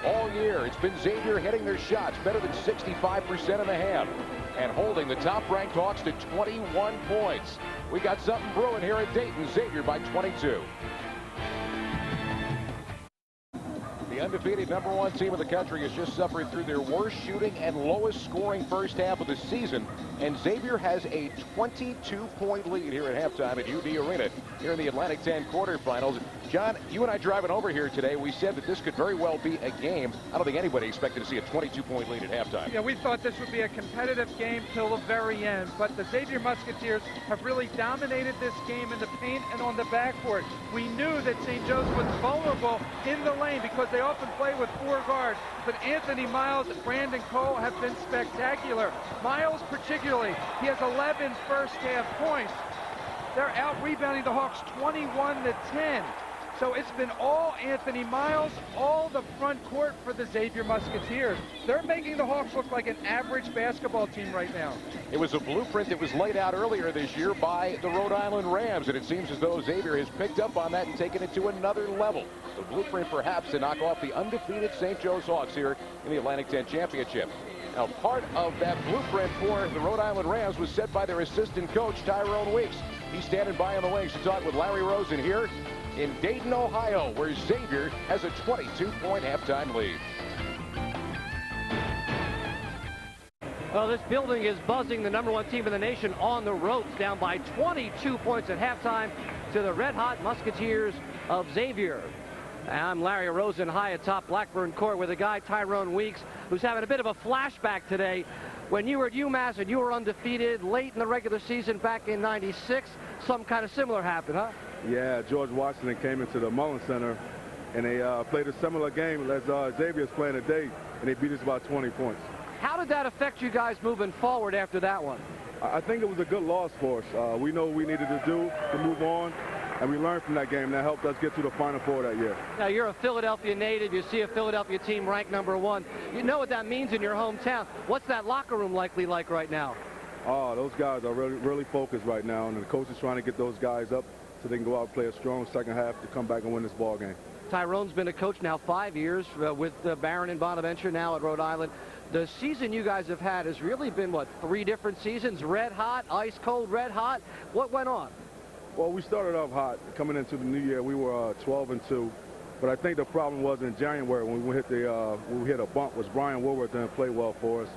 all year. It's been Xavier hitting their shots better than 65% in the half and holding the top-ranked Hawks to 21 points. We got something brewing here at Dayton. Xavier by 22. The undefeated #1 team in the country has just suffered through their worst shooting and lowest scoring first half of the season. And Xavier has a 22-point lead here at halftime at UD Arena here in the Atlantic 10 quarterfinals. John, you and I driving over here today, we said that this could very well be a game. I don't think anybody expected to see a 22-point lead at halftime. Yeah, we thought this would be a competitive game till the very end. But the Xavier Musketeers have really dominated this game in the paint and on the backcourt. We knew that St. Joe's was vulnerable in the lane because they often play with 4 guards. But Anthony Miles and Brandon Cole have been spectacular. Miles particularly, he has 11 first-half points. They're out-rebounding the Hawks 21-10. So it's been all Anthony Miles, all the front court for the Xavier Musketeers. They're making the Hawks look like an average basketball team right now. It was a blueprint that was laid out earlier this year by the Rhode Island Rams, and it seems as though Xavier has picked up on that and taken it to another level. The blueprint perhaps to knock off the undefeated St. Joe's Hawks here in the Atlantic 10 Championship. Now, part of that blueprint for the Rhode Island Rams was set by their assistant coach, Tyrone Weeks. He's standing by in the wings to talk with Larry Rosen here in Dayton, Ohio, where Xavier has a 22-point halftime lead. Well, this building is buzzing. The #1 team in the nation on the ropes, down by 22 points at halftime to the red-hot Musketeers of Xavier. I'm Larry Rosen, high atop Blackburn Court with a guy, Tyrone Weeks, who's having a bit of a flashback today. When you were at UMass and you were undefeated late in the regular season back in '96, some kind of similar happened, huh? Yeah, George Washington came into the Mullen Center, and they played a similar game as Xavier's playing today, and they beat us by 20 points. How did that affect you guys moving forward after that one? I think it was a good loss for us. We know what we needed to do to move on, and we learned from that game. That helped us get to the Final Four that year. Now, you're a Philadelphia native. You see a Philadelphia team ranked #1. You know what that means in your hometown. What's that locker room likely like right now? Oh, those guys are really focused right now, and the coach is trying to get those guys up so they can go out and play a strong second half to come back and win this ball game. Tyrone's been a coach now 5 years with Barron and Bonaventure now at Rhode Island. The season you guys have had has really been, what, 3 different seasons? Red hot, ice cold, red hot. What went on? Well, we started off hot. Coming into the new year, we were 12-2. But I think the problem was in January when we hit a bump was Brian Woodward didn't play well for us.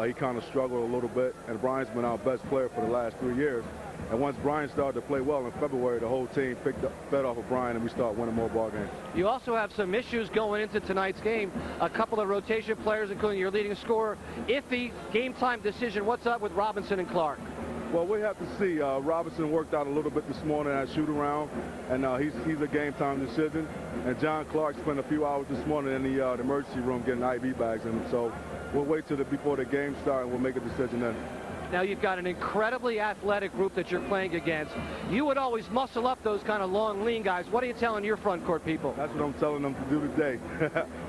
He kind of struggled a little bit, and Brian's been our best player for the last 3 years. And once Brian started to play well in February, the whole team fed off of Brian, and we started winning more ball games. You also have some issues going into tonight's game. A couple of rotation players, including your leading scorer, iffy game-time decision. What's up with Robinson and Clark? Well, we have to see. Robinson worked out a little bit this morning at shoot-around, and he's a game-time decision. And John Clark spent a few hours this morning in the emergency room getting IV bags in him. So we'll wait till before the game starts, and we'll make a decision then. Now you've got an incredibly athletic group that you're playing against. You would always muscle up those kind of long, lean guys. What are you telling your front court people? That's what I'm telling them to do today.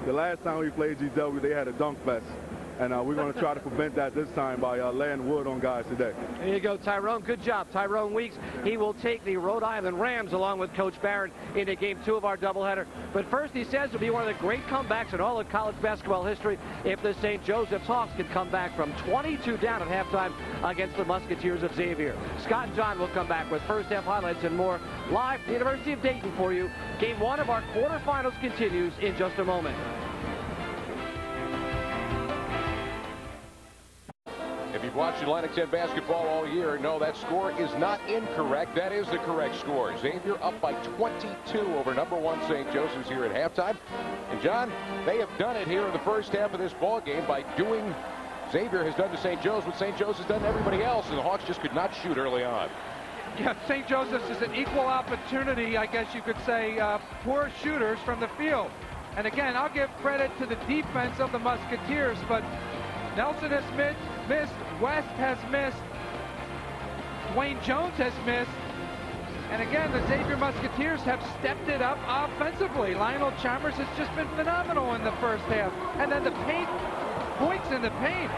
The last time we played GW, they had a dunk fest. And we're going to try to prevent that this time by laying wood on guys today. There you go, Tyrone. Good job. Tyrone Weeks. He will take the Rhode Island Rams along with Coach Barron into Game 2 of our doubleheader. But first, he says it'll be one of the great comebacks in all of college basketball history if the St. Joseph's Hawks can come back from 22 down at halftime against the Musketeers of Xavier. Scott and John will come back with first-half highlights and more live from the University of Dayton for you. Game 1 of our quarterfinals continues in just a moment. watched Atlantic 10 basketball all year know that score is not incorrect. That is the correct score. Xavier up by 22 over #1 St. Joseph's here at halftime. And John, they have done it here in the first half of this ball game by doing. Xavier has done to St. Joe's what St. Joe's has done to everybody else, and the Hawks just could not shoot early on. Yeah, St. Joseph's is an equal opportunity, I guess you could say, poor shooters from the field. And again, I'll give credit to the defense of the Musketeers, but Nelson has missed, West has missed, Dwayne Jones has missed, and again, the Xavier Musketeers have stepped it up offensively. Lionel Chalmers has just been phenomenal in the first half. And then the points in the paint.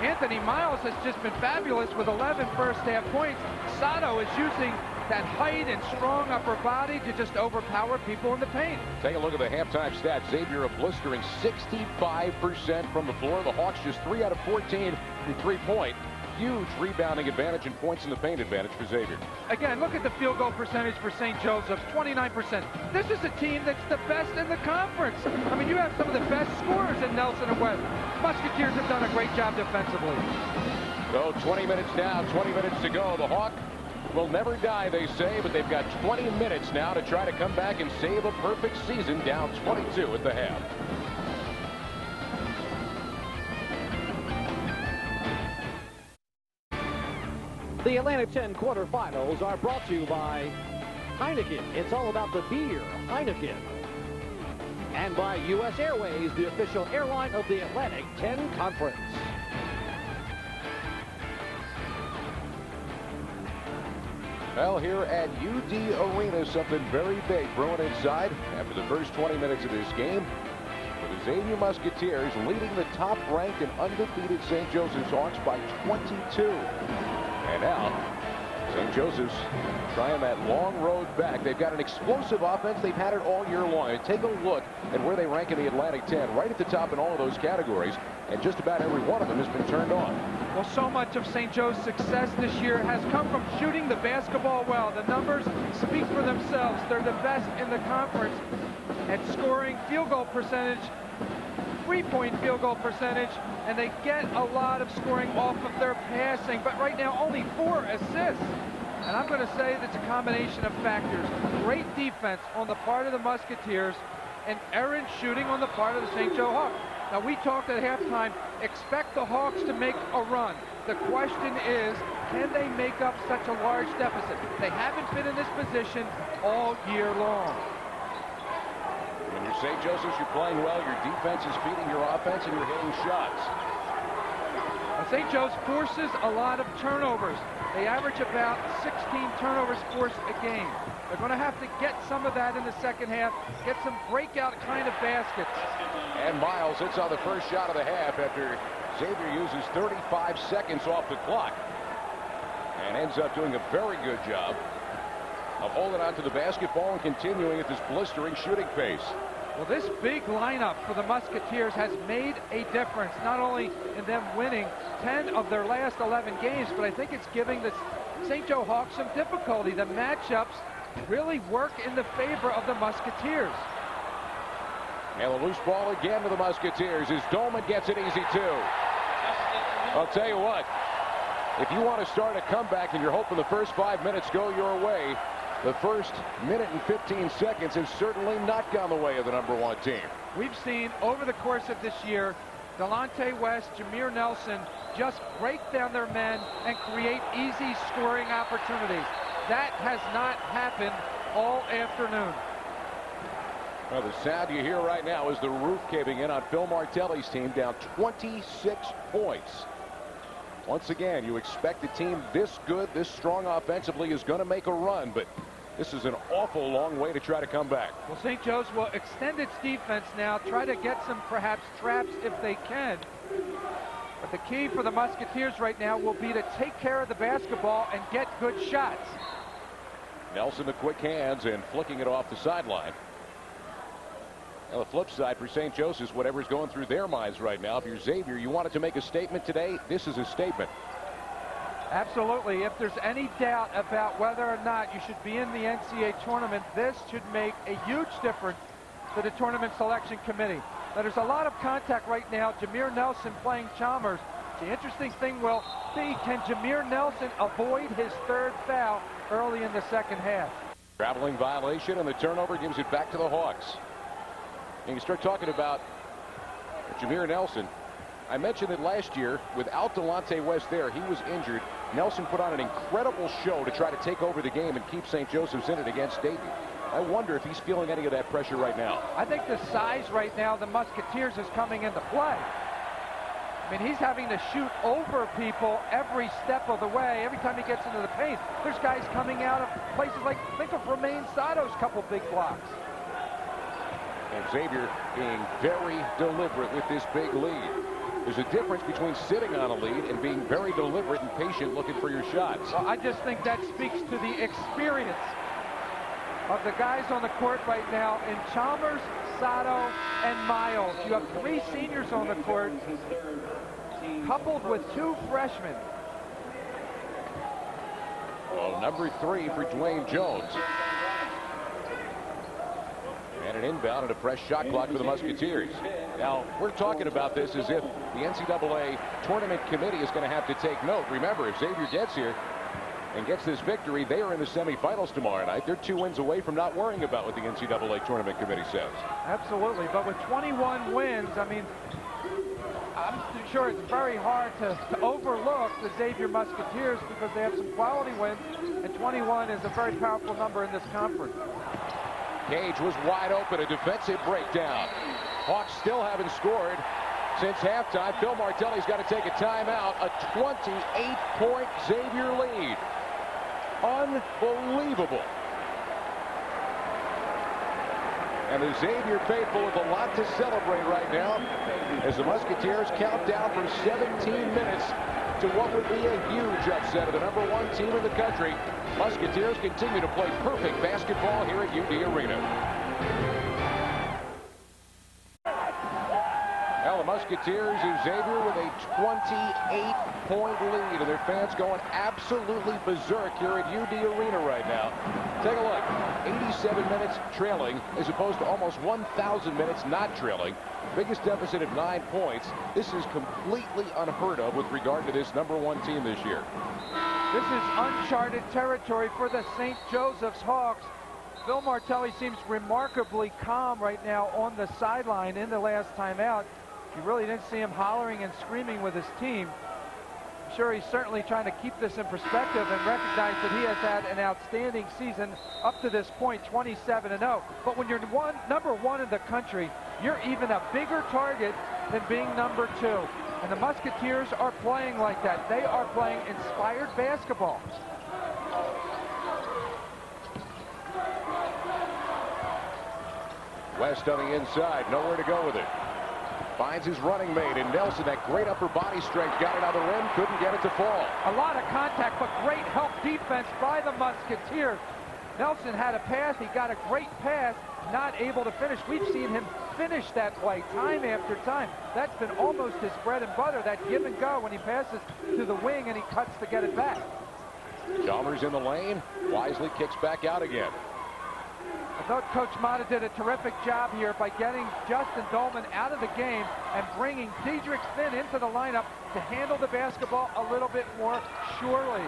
Anthony Miles has just been fabulous with 11 first-half points. Sato is using that height and strong upper body to just overpower people in the paint. Take a look at the halftime stats. Xavier a blistering 65% from the floor. The Hawks just 3 out of 14 from three-point. Huge rebounding advantage and points in the paint advantage for Xavier. Again, look at the field goal percentage for St. Joseph's, 29%. This is a team that's the best in the conference. I mean, you have some of the best scorers in Nelson and West. Musketeers have done a great job defensively. So 20 minutes now, 20 minutes to go. The Hawk will never die, they say, but they've got 20 minutes now to try to come back and save a perfect season, down 22 at the half. The Atlantic 10 quarterfinals are brought to you by Heineken. It's all about the beer, Heineken. And by U.S. Airways, the official airline of the Atlantic 10 Conference. Well, here at UD Arena, something very big brewing inside after the first 20 minutes of this game. With the Xavier Musketeers leading the top-ranked and undefeated St. Joseph's Hawks by 22. And now, St. Joseph's trying that long road back. They've got an explosive offense. They've had it all year long. And take a look at where they rank in the Atlantic 10, right at the top in all of those categories. And just about every one of them has been turned on. Well, so much of St. Joe's success this year has come from shooting the basketball well. The numbers speak for themselves. They're the best in the conference at scoring field goal percentage, three-point field goal percentage, and they get a lot of scoring off of their passing. But right now, only 4 assists. And I'm going to say that's a combination of factors. Great defense on the part of the Musketeers and errant shooting on the part of the St. Joe Hawks. Now, we talked at halftime, expect the Hawks to make a run. The question is, can they make up such a large deficit? They haven't been in this position all year long. When you're St. Joseph's, you're playing well, your defense is feeding your offense, and you're hitting shots. Now, St. Joe's forces a lot of turnovers. They average about 16 turnovers forced a game. They're going to have to get some of that in the second half, get some breakout kind of baskets. And Miles hits on the first shot of the half after Xavier uses 35 seconds off the clock. And ends up doing a very good job of holding on to the basketball and continuing at this blistering shooting pace. Well, this big lineup for the Musketeers has made a difference, not only in them winning 10 of their last 11 games, but I think it's giving the St. Joe Hawks some difficulty. The matchups really work in the favor of the Musketeers. And a loose ball again to the Musketeers as Dolman gets it easy too. I'll tell you what, if you want to start a comeback and you're hoping the first 5 minutes go your way, the first minute and 15 seconds has certainly not gone the way of the #1 team. We've seen over the course of this year, Delonte West, Jameer Nelson just break down their men and create easy scoring opportunities. That has not happened all afternoon. Well, the sound you hear right now is the roof caving in on Phil Martelli's team, down 26 points. Once again, you expect a team this good, this strong offensively is going to make a run, but this is an awful long way to try to come back. Well, St. Joe's will extend its defense now, try to get some perhaps traps if they can. But the key for the Musketeers right now will be to take care of the basketball and get good shots. Nelson the quick hands and flicking it off the sideline. Now the flip side for St. Joseph's, whatever's going through their minds right now, if you're Xavier, you wanted to make a statement today, this is a statement. Absolutely. If there's any doubt about whether or not you should be in the NCAA tournament, this should make a huge difference to the tournament selection committee. Now, there's a lot of contact right now. Jameer Nelson playing Chalmers The interesting thing will be, can Jameer Nelson avoid his third foul early in the second half? Traveling violation, and the turnover gives it back to the Hawks. And you start talking about Jameer Nelson. I mentioned that last year, without Delonte West there, he was injured. Nelson put on an incredible show to try to take over the game and keep St. Joseph's in it against Dayton. I wonder if he's feeling any of that pressure right now. I think the size right now, the Musketeers, is coming into play. I mean, he's having to shoot over people every step of the way. Every time he gets into the paint, there's guys coming out of places like, think of Romain Sato's couple big blocks. And Xavier being very deliberate with this big lead. There's a difference between sitting on a lead and being very deliberate and patient looking for your shots. Well, I just think that speaks to the experience of the guys on the court right now in Chalmers, Sato, and Miles. You have 3 seniors on the court, coupled with 2 freshmen. Well, number 3 for Dwayne Jones. And an inbound and a fresh shot clock for the Musketeers. Now, we're talking about this as if the NCAA tournament committee is going to have to take note. Remember, if Xavier gets here and gets this victory, they are in the semifinals tomorrow night. They're 2 wins away from not worrying about what the NCAA tournament committee says. Absolutely, but with 21 wins, I mean, I'm sure it's very hard to overlook the Xavier Musketeers because they have some quality wins, and 21 is a very powerful number in this conference. Cage was wide open, a defensive breakdown. Hawks still haven't scored since halftime. Phil Martelli's got to take a timeout. A 28-point Xavier lead. Unbelievable. And the Xavier faithful with a lot to celebrate right now as the Musketeers count down for 17 minutes to what would be a huge upset of the #1 team in the country. Musketeers continue to play perfect basketball here at UD Arena. Now the Musketeers of Xavier with a 28-point lead, and their fans going absolutely berserk here at UD Arena right now. Take a look. 87 minutes trailing as opposed to almost 1,000 minutes not trailing. Biggest deficit of 9 points. This is completely unheard of with regard to this #1 team this year. This is uncharted territory for the St. Joseph's Hawks. Phil Martelli seems remarkably calm right now on the sideline in the last timeout. You really didn't see him hollering and screaming with his team. I'm sure he's certainly trying to keep this in perspective and recognize that he has had an outstanding season up to this point, 27-0. But when you're #1 in the country, you're even a bigger target than being #2. And the Musketeers are playing like that. They are playing inspired basketball. West on the inside, nowhere to go with it. Finds his running mate, and Nelson, that great upper body strength, got it on the rim, couldn't get it to fall. A lot of contact, but great help defense by the Musketeers. Nelson had a pass, he got a great pass, not able to finish. We've seen him finish that play time after time. That's been almost his bread and butter, that give and go when he passes to the wing and he cuts to get it back. Chalmers in the lane, wisely kicks back out again. I thought Coach Mata did a terrific job here by getting Justin Dolman out of the game and bringing Diedrich Finn into the lineup to handle the basketball a little bit more surely.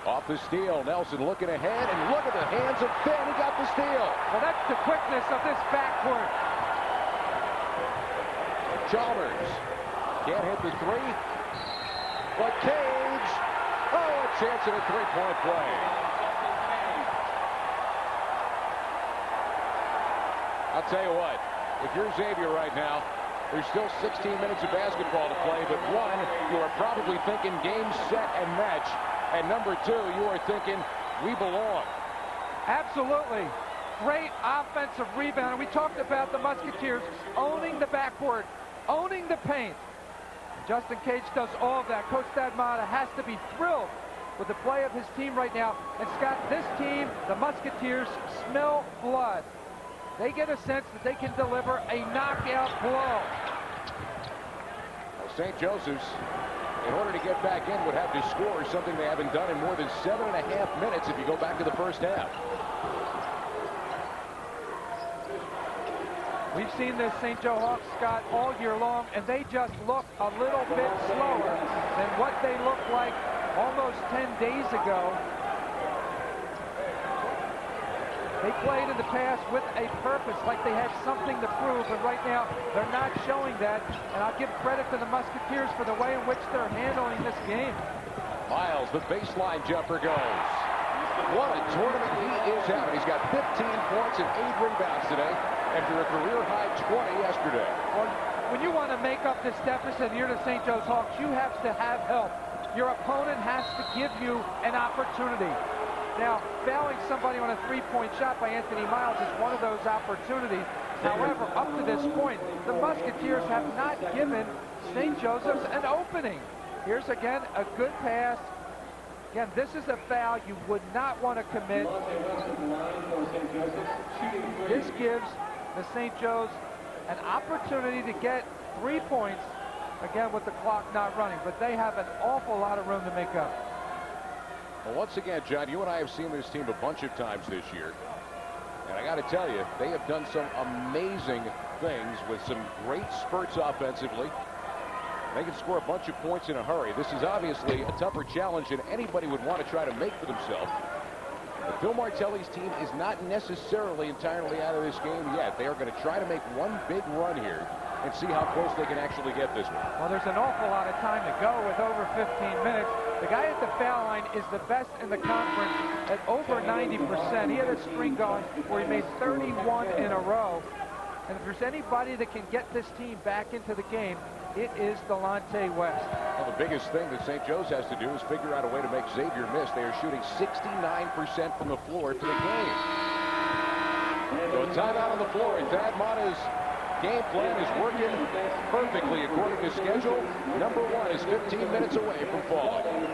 Off the steal, Nelson looking ahead, and look at the hands of Finn. He got the steal. Well, that's the quickness of this backcourt. Chalmers can't hit the 3, but Cage, oh, a chance at a 3-point play. I'll tell you what, if you're Xavier right now, there's still 16 minutes of basketball to play, but one, you are probably thinking game, set, and match. And #2, you are thinking, we belong. Absolutely. Great offensive rebound. We talked about the Musketeers owning the backcourt, owning the paint. Justin Cage does all of that. Coach Thad Matta has to be thrilled with the play of his team right now. And Scott, this team, the Musketeers, smell blood. They get a sense that they can deliver a knockout blow. Well, St. Joseph's, in order to get back in, would have to score something they haven't done in more than 7.5 minutes if you go back to the first half. We've seen this St. Joe Hawks, Scott, all year long, and they just look a little bit slower than what they looked like almost 10 days ago. They played in the past with a purpose, like they had something to prove, and right now they're not showing that. And I'll give credit to the Musketeers for the way in which they're handling this game. Miles, the baseline jumper goes. What a tournament he is having. He's got 15 points and 8 rebounds today after a career-high 20 yesterday. Well, when you want to make up this deficit here to St. Joe's Hawks, you have to have help. Your opponent has to give you an opportunity. Now, fouling somebody on a three-point shot by Anthony Miles is one of those opportunities. However, up to this point, the Musketeers have not given St. Joseph's an opening. Here's again a good pass. Again, this is a foul you would not want to commit. This gives the St. Joe's an opportunity to get 3 points, again with the clock not running, but they have an awful lot of room to make up. Well, once again, John, you and I have seen this team a bunch of times this year. And I got to tell you, they have done some amazing things with some great spurts offensively. They can score a bunch of points in a hurry. This is obviously a tougher challenge than anybody would want to try to make for themselves. But Phil Martelli's team is not necessarily entirely out of this game yet. They are going to try to make one big run here and see how close they can actually get this one. Well, there's an awful lot of time to go with over 15 minutes. The guy at the foul line is the best in the conference at over 90%. He had a string going where he made 31 in a row. And if there's anybody that can get this team back into the game, it is Delonte West. Well, the biggest thing that St. Joe's has to do is figure out a way to make Xavier miss. They are shooting 69% from the floor for the game. So a timeout on the floor, and Thad Mata's game plan is working perfectly according to schedule. Number one is 15 minutes away from falling.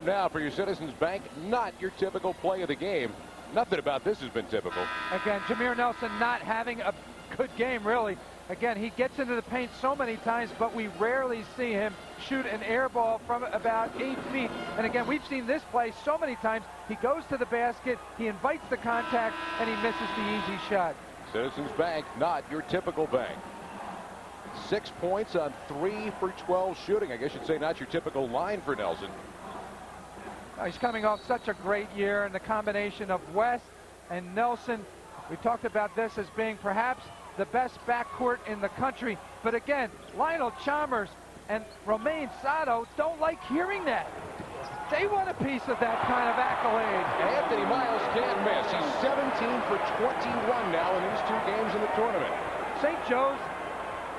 Now for your Citizens Bank, not your typical play of the game. Nothing about this has been typical. Again, Jameer Nelson not having a good game, really. Again, he gets into the paint so many times, but we rarely see him shoot an air ball from about 8 feet. And again, we've seen this play so many times. He goes to the basket, he invites the contact, and he misses the easy shot. Citizens Bank, not your typical bank. 6 points on 3 for 12 shooting. I guess you'd say not your typical line for Nelson. He's coming off such a great year, and the combination of West and Nelson, we talked about this as being perhaps the best backcourt in the country. But again, Lionel Chalmers and Romain Sato don't like hearing that. They want a piece of that kind of accolade. Anthony Miles can't miss. He's 17 for 21 now in these 2 games in the tournament. St. Joe's,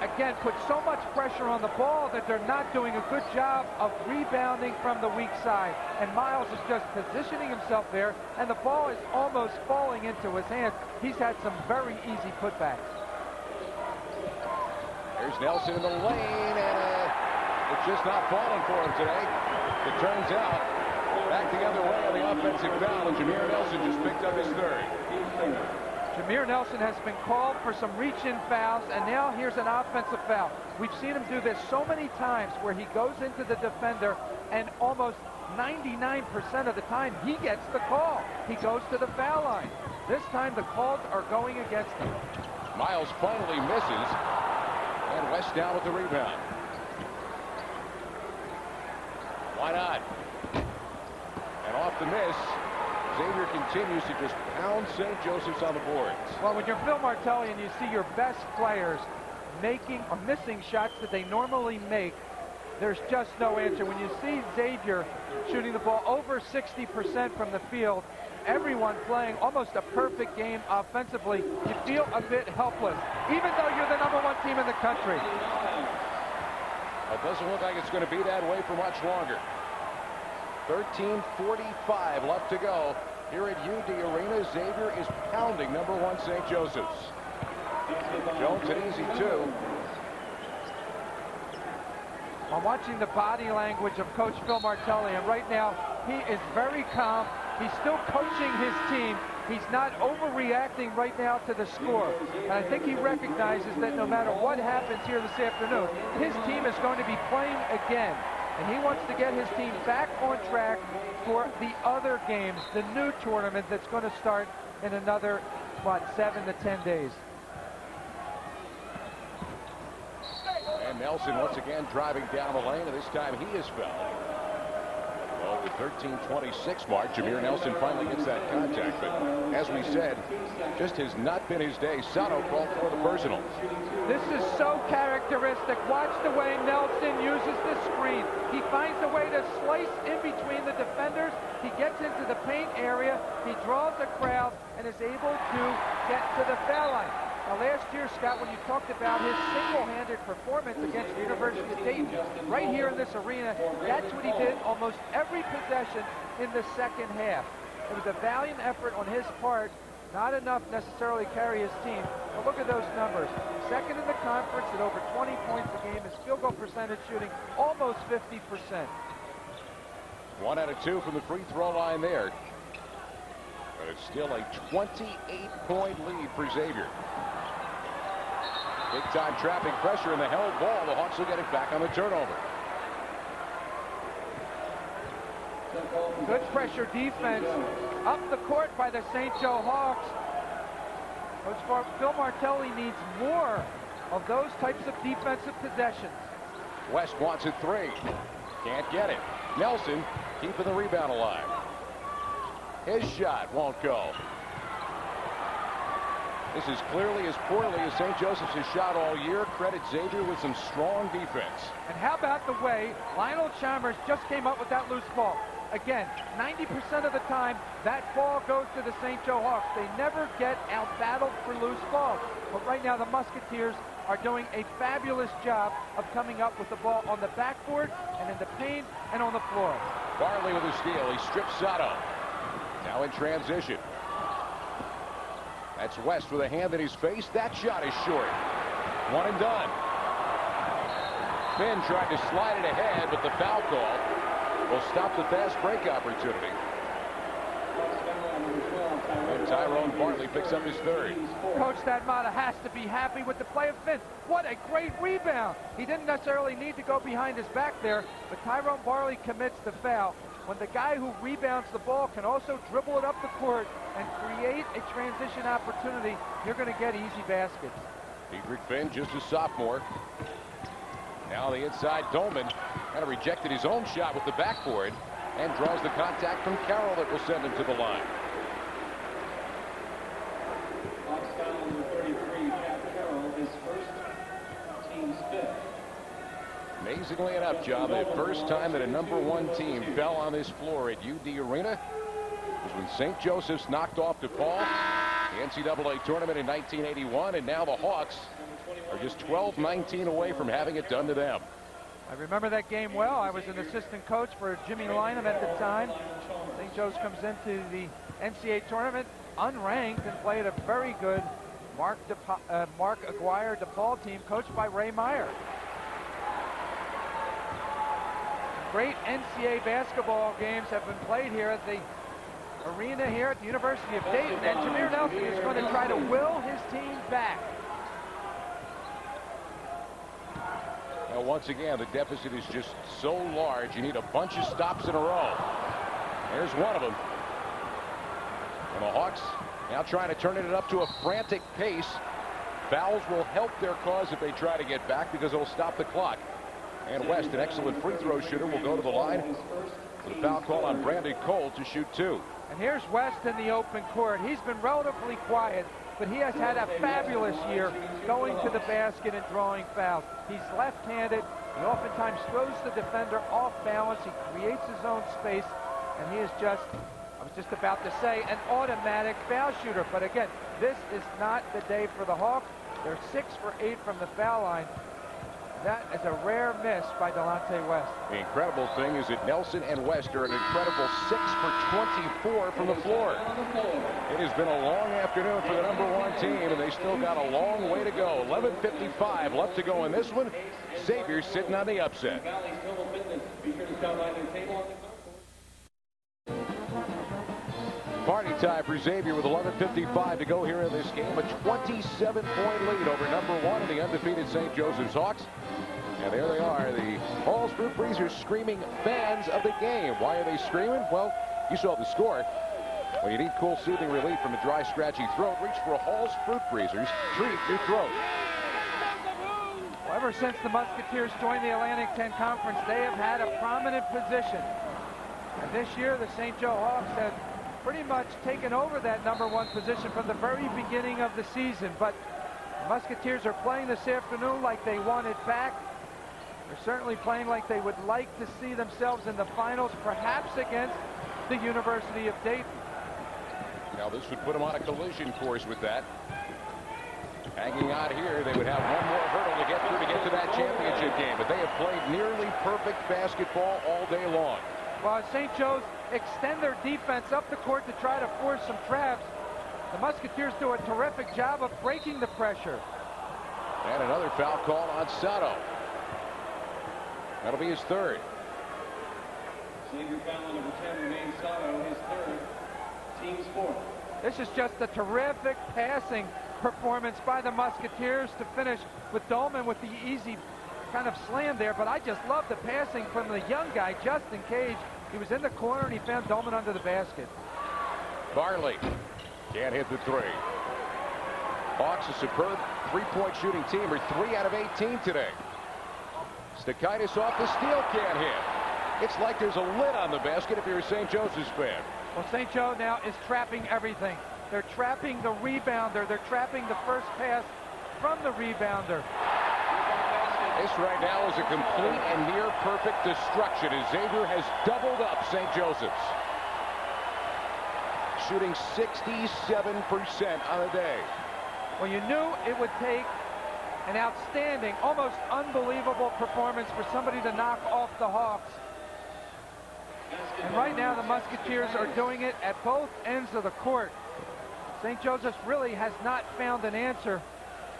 again, put so much pressure on the ball that they're not doing a good job of rebounding from the weak side. And Miles is just positioning himself there, and the ball is almost falling into his hands. He's had some very easy putbacks. There's Nelson in the lane, and it's just not falling for him today. It turns out, back the other way on the offensive foul, and Jameer Nelson just picked up his 3rd. Jameer Nelson has been called for some reach-in fouls, and now here's an offensive foul. We've seen him do this so many times where he goes into the defender, and almost 99% of the time he gets the call. He goes to the foul line. This time the calls are going against him. Miles finally misses, and West down with the rebound. Why not? And off the miss, Xavier continues to just pound St. Joseph's on the boards. Well, when you're Phil Martelli and you see your best players making or missing shots that they normally make, there's just no answer. When you see Xavier shooting the ball over 60% from the field, everyone playing almost a perfect game offensively, you feel a bit helpless, even though you're the #1 team in the country. It doesn't look like it's going to be that way for much longer. 13:45 left to go here at UD Arena. Xavier is pounding #1 St. Joseph's. Jones an easy 2. I'm watching the body language of Coach Phil Martelli, and right now he is very calm. He's still coaching his team. He's not overreacting right now to the score. And I think he recognizes that no matter what happens here this afternoon, his team is going to be playing again. And he wants to get his team back on track for the other games, the new tournament that's going to start in another, 7 to 10 days. Nelson once again driving down the lane, and this time he is fouled. Well, the 13:26 mark, Xavier Nelson finally gets that contact. But as we said, just has not been his day. Sato called for the personal. This is so characteristic. Watch the way Nelson uses the screen. He finds a way to slice in between the defenders. He gets into the paint area. He draws a crowd and is able to get to the foul line. Now, last year, Scott, when you talked about his single-handed performance against the University of Dayton, right here in this arena, that's what he did almost every possession in the second half. It was a valiant effort on his part, not enough necessarily to carry his team. But look at those numbers. Second in the conference at over 20 points a game. His field goal percentage shooting almost 50%. 1 out of 2 from the free throw line there. But it's still a 28-point lead for Xavier. Big-time trapping pressure in the held ball. The Hawks will get it back on the turnover. Good pressure defense up the court by the St. Joe Hawks. Coach Phil Martelli needs more of those types of defensive possessions. West wants a three. Can't get it. Nelson keeping the rebound alive. His shot won't go. This is clearly as poorly as St. Joseph's has shot all year. Credit Xavier with some strong defense. And how about the way Lionel Chalmers just came up with that loose ball? Again, 90% of the time, that ball goes to the St. Joe Hawks. They never get out-battled for loose balls. But right now, the Musketeers are doing a fabulous job of coming up with the ball on the backboard and in the paint and on the floor. Barley with a steal. He strips Sato. Now in transition. That's West with a hand in his face. That shot is short. One and done. Finn tried to slide it ahead, but the foul call will stop the fast break opportunity. And Tyrone Bartley picks up his third. Coach Stadmata has to be happy with the play of Finn. What a great rebound. He didn't necessarily need to go behind his back there, but Tyrone Bartley commits the foul. When the guy who rebounds the ball can also dribble it up the court and create a transition opportunity, you're going to get easy baskets. Diedrich Finn, just a sophomore. Now the inside Dolman kind of rejected his own shot with the backboard and draws the contact from Carroll that will send him to the line. Amazingly enough, John, the first time that a #1 team fell on this floor at UD Arena was when St. Joseph's knocked off DePaul, the NCAA tournament in 1981, and now the Hawks are just 12-19 away from having it done to them. I remember that game well. I was an assistant coach for Jimmy Lynam at the time. St. Joe's comes into the NCAA tournament unranked and played a very good Mark Aguirre DePaul team coached by Ray Meyer. Great NCAA basketball games have been played here at the arena here at the University of Dayton, and Xavier Nelson is going to try to will his team back. Now, once again, the deficit is just so large, you need a bunch of stops in a row. There's one of them. And the Hawks now trying to turn it up to a frantic pace. Fouls will help their cause if they try to get back because it'll stop the clock. And West, an excellent free throw shooter, will go to the line with a foul call on Brandon Cole to shoot 2. And here's West in the open court. He's been relatively quiet, but he has had a fabulous year going to the basket and drawing fouls. He's left-handed. He oftentimes throws the defender off balance. He creates his own space, and he is just, I was just about to say, an automatic foul shooter. But again, this is not the day for the Hawks. They're 6 for 8 from the foul line. That is a rare miss by Delonte West. The incredible thing is that Nelson and West are an incredible 6 for 24 from the floor. It has been a long afternoon for the #1 team, and they still got a long way to go. 11:55 left to go in this one. Xavier sitting on the upset. Party time for Xavier with 11:55 to go here in this game. A 27-point lead over #1 in the undefeated St. Joseph's Hawks. And there they are, the Halls Fruit Freezers screaming fans of the game. Why are they screaming? Well, you saw the score. When you need cool, soothing relief from a dry, scratchy throat, reach for a Halls Fruit Freezers. Treat your throat. Well, Ever since the Musketeers joined the Atlantic 10 Conference, they have had a prominent position. And this year, the St. Joe Hawks have pretty much taken over that #1 position from the very beginning of the season. But the Musketeers are playing this afternoon like they want it back. They're certainly playing like they would like to see themselves in the finals, perhaps against the University of Dayton. Now this would put them on a collision course with that. Hanging on here, they would have one more hurdle to get through to get to that championship game. But they have played nearly perfect basketball all day long. While St. Joe's extend their defense up the court to try to force some traps, the Musketeers do a terrific job of breaking the pressure. And another foul call on Sato. That'll be his third. Senior foul on number 10, Romain Sato, his third, team's fourth. This is just a terrific passing performance by the Musketeers to finish with Dolman with the easy kind of slam there. But I just love the passing from the young guy, Justin Cage. He was in the corner and he found Dolman under the basket. Barley can't hit the three. Hawks, a superb three-point shooting team, are 3 out of 18 today. Stakaitis off the steal, can't hit. It's like there's a lid on the basket if you're a St. Joseph's fan. Well, St. Joe now is trapping everything. They're trapping the rebounder. They're trapping the first pass from the rebounder. This right now is a complete and near perfect destruction as Xavier has doubled up St. Joseph's. Shooting 67% on the day. Well, you knew it would take an outstanding, almost unbelievable performance for somebody to knock off the Hawks. And right now the Musketeers are doing it at both ends of the court. St. Joseph's really has not found an answer.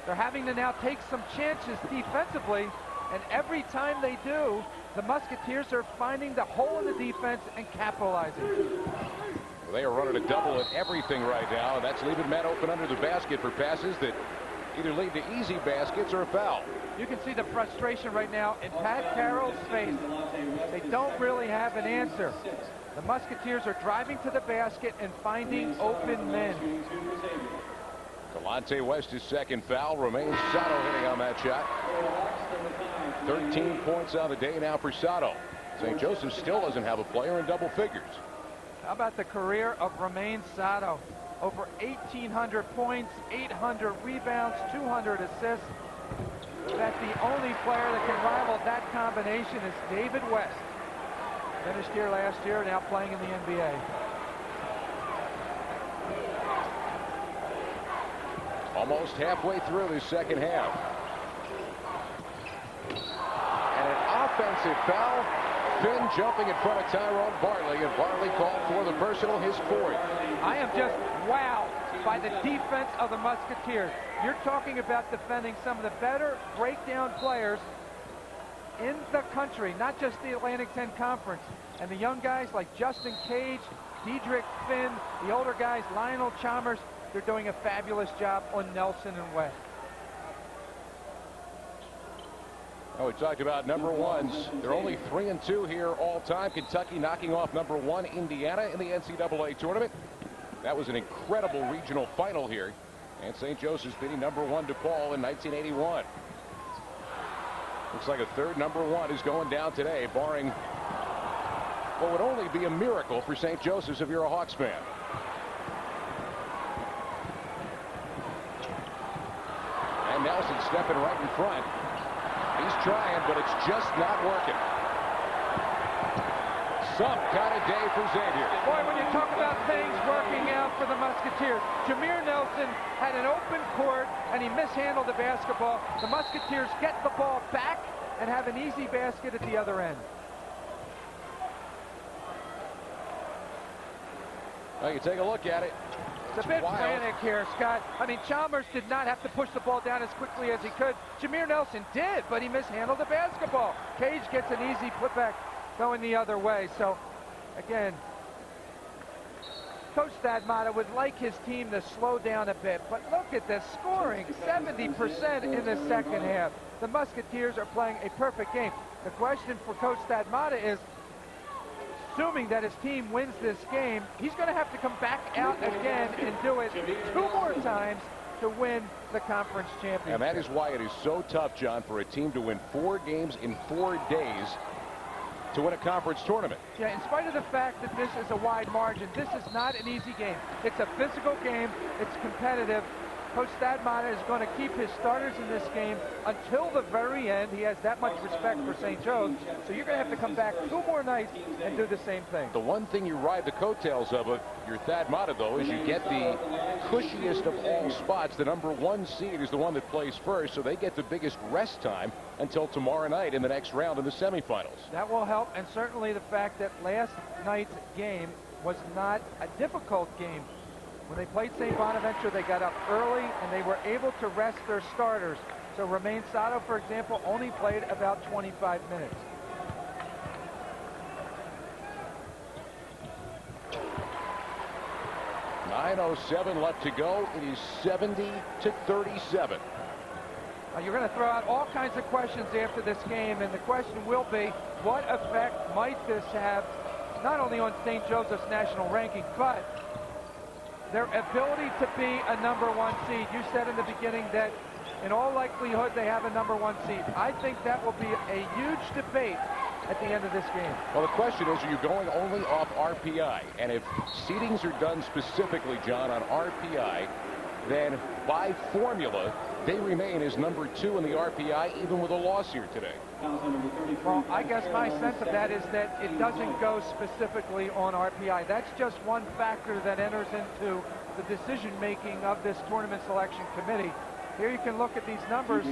They're having to now take some chances defensively, and every time they do, the Musketeers are finding the hole in the defense and capitalizing. Well, they are running a double at everything right now, and that's leaving men open under the basket for passes that either lead to easy baskets or a foul. You can see the frustration right now in Pat Carroll's face. They don't really have an answer. The Musketeers are driving to the basket and finding open men. Delonte West, his second foul. Romain Sato hitting on that shot. 13 points on the day now for Sato. St. Joseph still doesn't have a player in double figures. How about the career of Romain Sato? Over 1,800 points, 800 rebounds, 200 assists. That the only player that can rival that combination is David West. Finished here last year, now playing in the NBA. Almost halfway through the second half. And an offensive foul. Finn jumping in front of Tyrone Barley, and Barley called for the personal, his fourth. I am just wowed by the defense of the Musketeers. You're talking about defending some of the better breakdown players in the country, not just the Atlantic 10 Conference. And the young guys like Justin Cage, Diedrich Finn, the older guys, Lionel Chalmers, they're doing a fabulous job on Nelson and West. Oh, we talked about number ones. They're only 3-2 here all time. Kentucky knocking off number 1 Indiana in the NCAA tournament. That was an incredible regional final here. And St. Joseph's beating number 1 DePaul in 1981. Looks like a third number 1 is going down today, barring what would only be a miracle for St. Joseph's if you're a Hawks fan. And Nelson stepping right in front. He's trying, but it's just not working. Some kind of day for Xavier. Boy, when you talk about things working out for the Musketeers, Jameer Nelson had an open court, and he mishandled the basketball. The Musketeers get the ball back and have an easy basket at the other end. Well, you take a look at it. It's a bit frantic here, Scott. I mean, Chalmers did not have to push the ball down as quickly as he could. Jameer Nelson did, but he mishandled the basketball. Cage gets an easy putback going the other way. So, again, Coach Stadmata would like his team to slow down a bit. But look at this scoring, 70% in the second half. The Musketeers are playing a perfect game. The question for Coach Stadmata is, assuming that his team wins this game, he's going to have to come back out again and do it 2 more times to win the conference championship. And that is why it is so tough, John, for a team to win 4 games in 4 days to win a conference tournament. Yeah, in spite of the fact that this is a wide margin, this is not an easy game. It's a physical game. It's competitive. Coach Stadmata is going to keep his starters in this game until the very end. He has that much respect for St. Joe's, so you're going to have to come back 2 more nights and do the same thing. The one thing you ride the coattails of your Thadmata, though, is you get the cushiest of all spots. The number 1 seed is the one that plays first, so they get the biggest rest time until tomorrow night in the next round in the semifinals. That will help, and certainly the fact that last night's game was not a difficult game. When they played St. Bonaventure, they got up early and they were able to rest their starters. So Romain Sato, for example, only played about 25 minutes. .907 left to go. It is 70-37. You're going to throw out all kinds of questions after this game, and the question will be, what effect might this have not only on St. Joseph's national ranking, but their ability to be a number 1 seed. You said in the beginning that in all likelihood they have a number 1 seed. I think that will be a huge debate at the end of this game. Well, the question is, are you going only off RPI? And if seedings are done specifically, John, on RPI, then by formula, they remain as number 2 in the RPI, even with a loss here today. Well, I guess my sense of that is that it doesn't go specifically on RPI. That's just one factor that enters into the decision-making of this tournament selection committee. Here you can look at these numbers.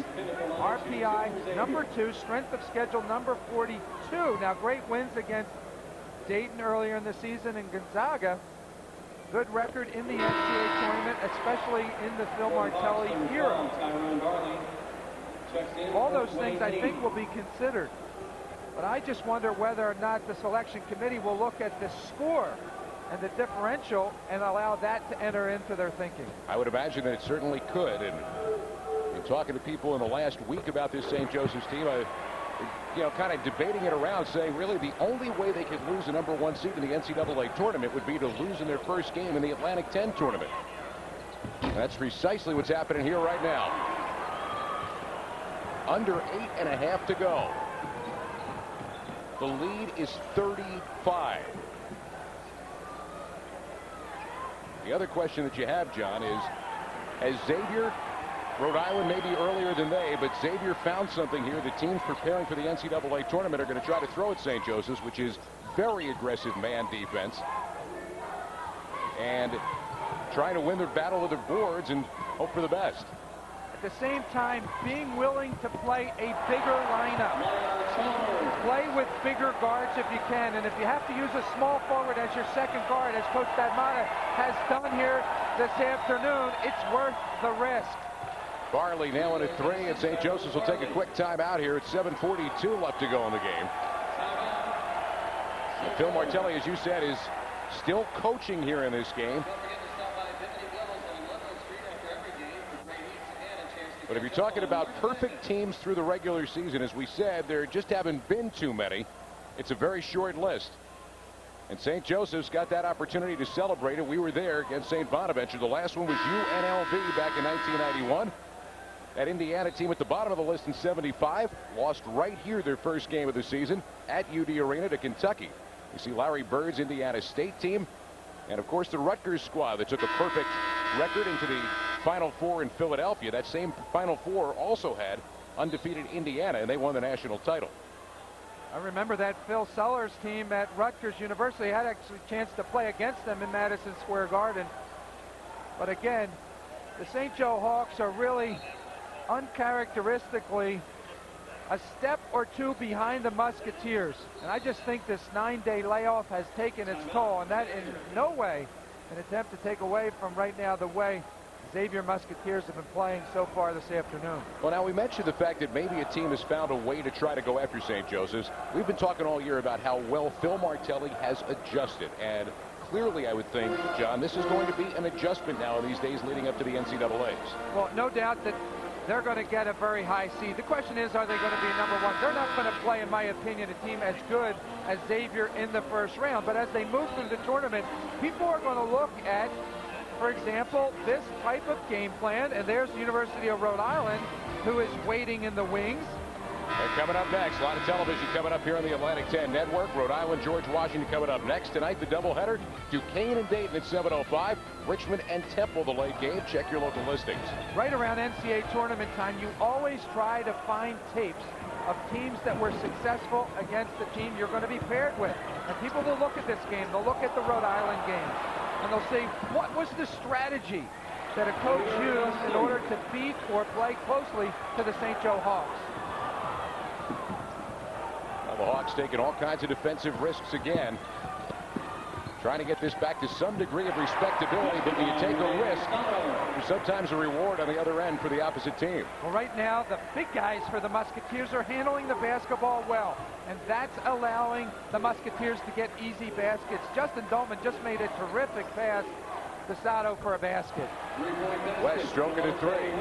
RPI, number 2, strength of schedule, number 42. Now, great wins against Dayton earlier in the season and Gonzaga. Good record in the NCAA tournament, especially in the Phil Martelli era. All those things I think will be considered. But I just wonder whether or not the selection committee will look at the score and the differential and allow that to enter into their thinking. I would imagine that it certainly could. And in talking to people in the last week about this St. Joseph's team, kind of debating it around, saying really the only way they could lose the number 1 seed in the NCAA tournament would be to lose in their first game in the Atlantic 10 tournament. And that's precisely what's happening here right now. Under 8.5 to go. The lead is 35. The other question that you have, John, is as Xavier, Rhode Island maybe earlier than they, but Xavier found something here. The teams preparing for the NCAA tournament are going to try to throw at St. Joseph's, which is very aggressive man defense, and trying to win their battle of the boards and hope for the best. At the same time, being willing to play a bigger lineup. Play with bigger guards if you can, and if you have to use a small forward as your second guard, as Coach Stadmata has done here this afternoon, it's worth the risk. Barley nailing a 3, and St. Joseph's will take a quick timeout here at 7:42 left to go in the game. And Phil Martelli, as you said, is still coaching here in this game. But if you're talking about perfect teams through the regular season, as we said, there just haven't been too many. It's a very short list. And St. Joseph's got that opportunity to celebrate it. We were there against St. Bonaventure. The last one was UNLV back in 1991. That Indiana team at the bottom of the list in 75 lost right here their first game of the season at UD Arena to Kentucky. You see Larry Bird's Indiana State team, and of course the Rutgers squad that took a perfect record into the Final Four in Philadelphia. That same Final Four also had undefeated Indiana, and they won the national title. I remember that Phil Sellers team at Rutgers University. I had actually a chance to play against them in Madison Square Garden. But again, the St. Joe Hawks are really uncharacteristically a step or two behind the Musketeers. And I just think this 9-day layoff has taken its toll, and that in no way an attempt to take away from right now the way Xavier Musketeers have been playing so far this afternoon. Well, now we mentioned the fact that maybe a team has found a way to try to go after St. Joseph's. We've been talking all year about how well Phil Martelli has adjusted, and clearly I would think, John, this is going to be an adjustment now in these days leading up to the NCAAs. Well, no doubt that they're going to get a very high seed. The question is, are they going to be number 1? They're not going to play, in my opinion, a team as good as Xavier in the first round. But as they move through the tournament, people are going to look at for example, this type of game plan, and there's the University of Rhode Island, who is waiting in the wings. And coming up next, a lot of television coming up here on the Atlantic 10 Network. Rhode Island, George Washington coming up next. Tonight, the doubleheader. Duquesne and Dayton at 7:05. Richmond and Temple, the late game. Check your local listings. Right around NCAA tournament time, you always try to find tapes of teams that were successful against the team you're going to be paired with. And people will look at this game. They'll look at the Rhode Island game. And they'll say, what was the strategy that a coach used in order to beat or play closely to the St. Joe Hawks? The Hawks taking all kinds of defensive risks again. Trying to get this back to some degree of respectability, but when you take a risk, there's sometimes a reward on the other end for the opposite team. Well, right now, the big guys for the Musketeers are handling the basketball well, and that's allowing the Musketeers to get easy baskets. Justin Dolman just made a terrific pass to Sato for a basket. West stroking a three.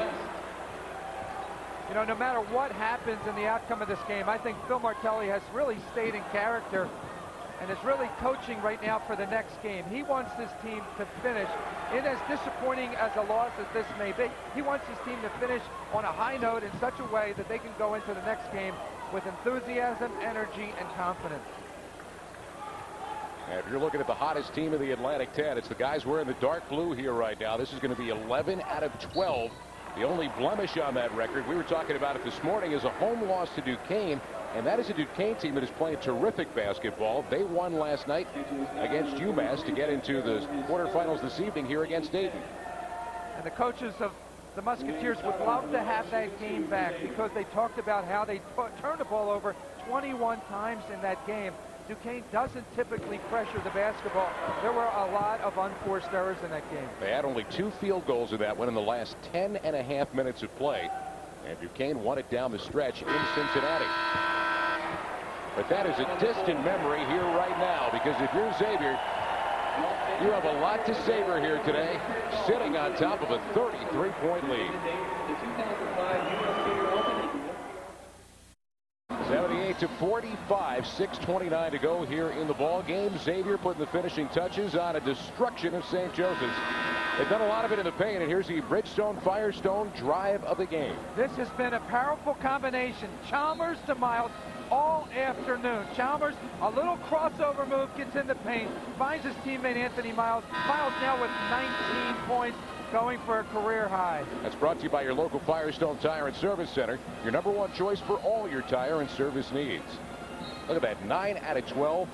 You know, no matter what happens in the outcome of this game, I think Phil Martelli has really stayed in character and is really coaching right now for the next game. He wants this team to finish. It as disappointing as a loss as this may be, he wants his team to finish on a high note in such a way that they can go into the next game with enthusiasm, energy, and confidence. And if you're looking at the hottest team in the Atlantic 10, it's the guys wearing the dark blue here right now. This is going to be 11 out of 12. The only blemish on that record, we were talking about it this morning, is a home loss to Duquesne. And that is a Duquesne team that is playing terrific basketball. They won last night against UMass to get into the quarterfinals this evening here against Dayton. And the coaches of the Musketeers would love to have that game back because they talked about how they turned the ball over 21 times in that game. Duquesne doesn't typically pressure the basketball. There were a lot of unforced errors in that game. They had only 2 field goals in that one in the last 10.5 minutes of play. And Duquesne won it down the stretch in Cincinnati. But that is a distant memory here right now, because if you're Xavier, you have a lot to savor here today, sitting on top of a 33-point lead. 78-45, 6:29 to go here in the ball game. Xavier putting the finishing touches on a destruction of St. Joseph's. They've done a lot of it in the paint, and here's the Bridgestone Firestone drive of the game. This has been a powerful combination. Chalmers to Miles all afternoon. Chalmers, a little crossover move, gets in the paint, finds his teammate Anthony Miles. Miles now with 19 points, going for a career high. That's brought to you by your local Firestone Tire and Service Center, your #1 choice for all your tire and service needs. Look at that, 9 out of 12.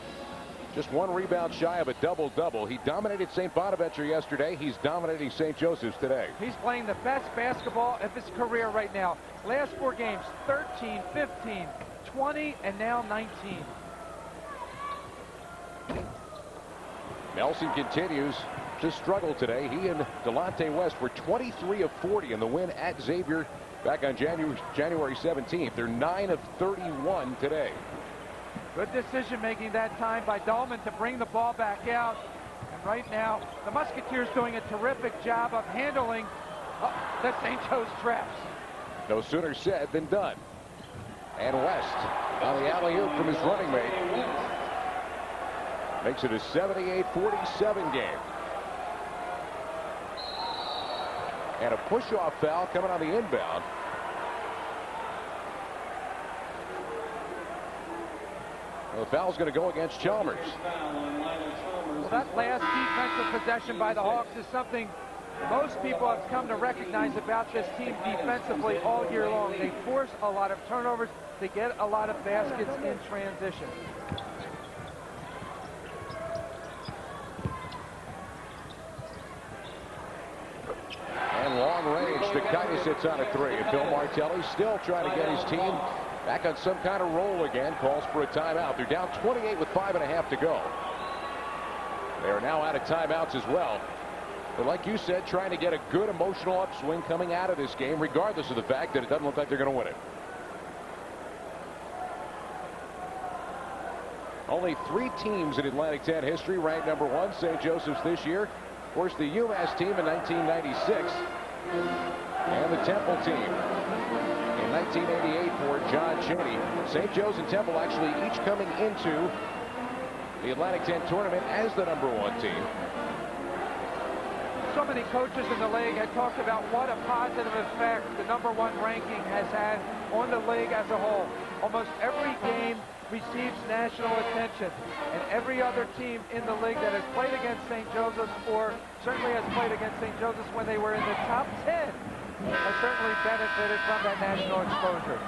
Just 1 rebound shy of a double-double. He dominated St. Bonaventure yesterday. He's dominating St. Joseph's today. He's playing the best basketball of his career right now. Last 4 games, 13, 15, 20, and now 19. Nelson continues to struggle today. He and Delonte West were 23 of 40 in the win at Xavier back on January 17th. They're 9 of 31 today. Good decision making that time by Dolman to bring the ball back out. And right now, the Musketeers doing a terrific job of handling the St. Joe's traps. No sooner said than done. And West on the alley-oop from his running mate. Makes it a 78-47 game. And a push-off foul coming on the inbound. Well, the foul's going to go against Chalmers. Well, that last defensive possession by the Hawks is something most people have come to recognize about this team defensively all year long. They force a lot of turnovers. They get a lot of baskets in transition. And long range, the Kitis sits on a 3. And Phil Martelli still trying to get his team back on some kind of roll again. Calls for a timeout. They're down 28 with 5.5 to go. They are now out of timeouts as well. But like you said, trying to get a good emotional upswing coming out of this game, regardless of the fact that it doesn't look like they're going to win it. Only 3 teams in Atlantic 10 history ranked #1, St. Joseph's this year. Of course, the UMass team in 1996 and the Temple team in 1988 for John Chaney. St. Joe's and Temple actually each coming into the Atlantic 10 tournament as the #1 team. so many coaches in the league had talked about what a positive effect the #1 ranking has had on the league as a whole. Almost every game receives national attention, and every other team in the league that has played against St. Joseph's, or certainly has played against St. Joseph's when they were in the top 10, has certainly benefited from that national exposure.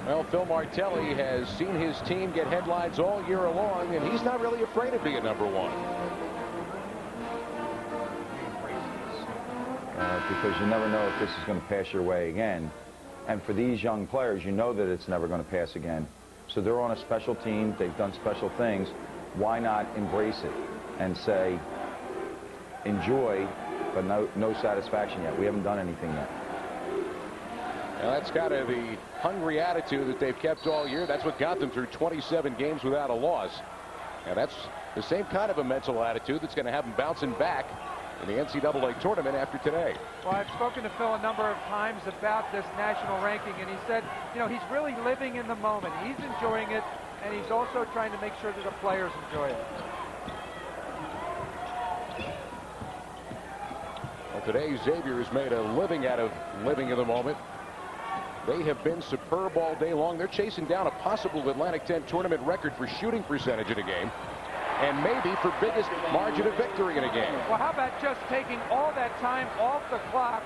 Well, Phil Martelli has seen his team get headlines all year long, and he's not really afraid of being #1. Because you never know if this is going to pass your way again. And for these young players, you know that it's never going to pass again. So they're on a special team. They've done special things. Why not embrace it and say, enjoy, but no satisfaction yet. We haven't done anything yet. Now that's kind of the hungry attitude that they've kept all year. That's what got them through 27 games without a loss. And that's the same kind of a mental attitude that's going to have them bouncing back in the NCAA tournament after today. Well, I've spoken to Phil a number of times about this national ranking, and he said, you know, he's really living in the moment. He's enjoying it, and he's also trying to make sure that the players enjoy it. Well, today Xavier has made a living out of living in the moment. They have been superb all day long. They're chasing down a possible Atlantic 10 tournament record for shooting percentage in a game, and maybe for biggest margin of victory in a game. Well, how about just taking all that time off the clock?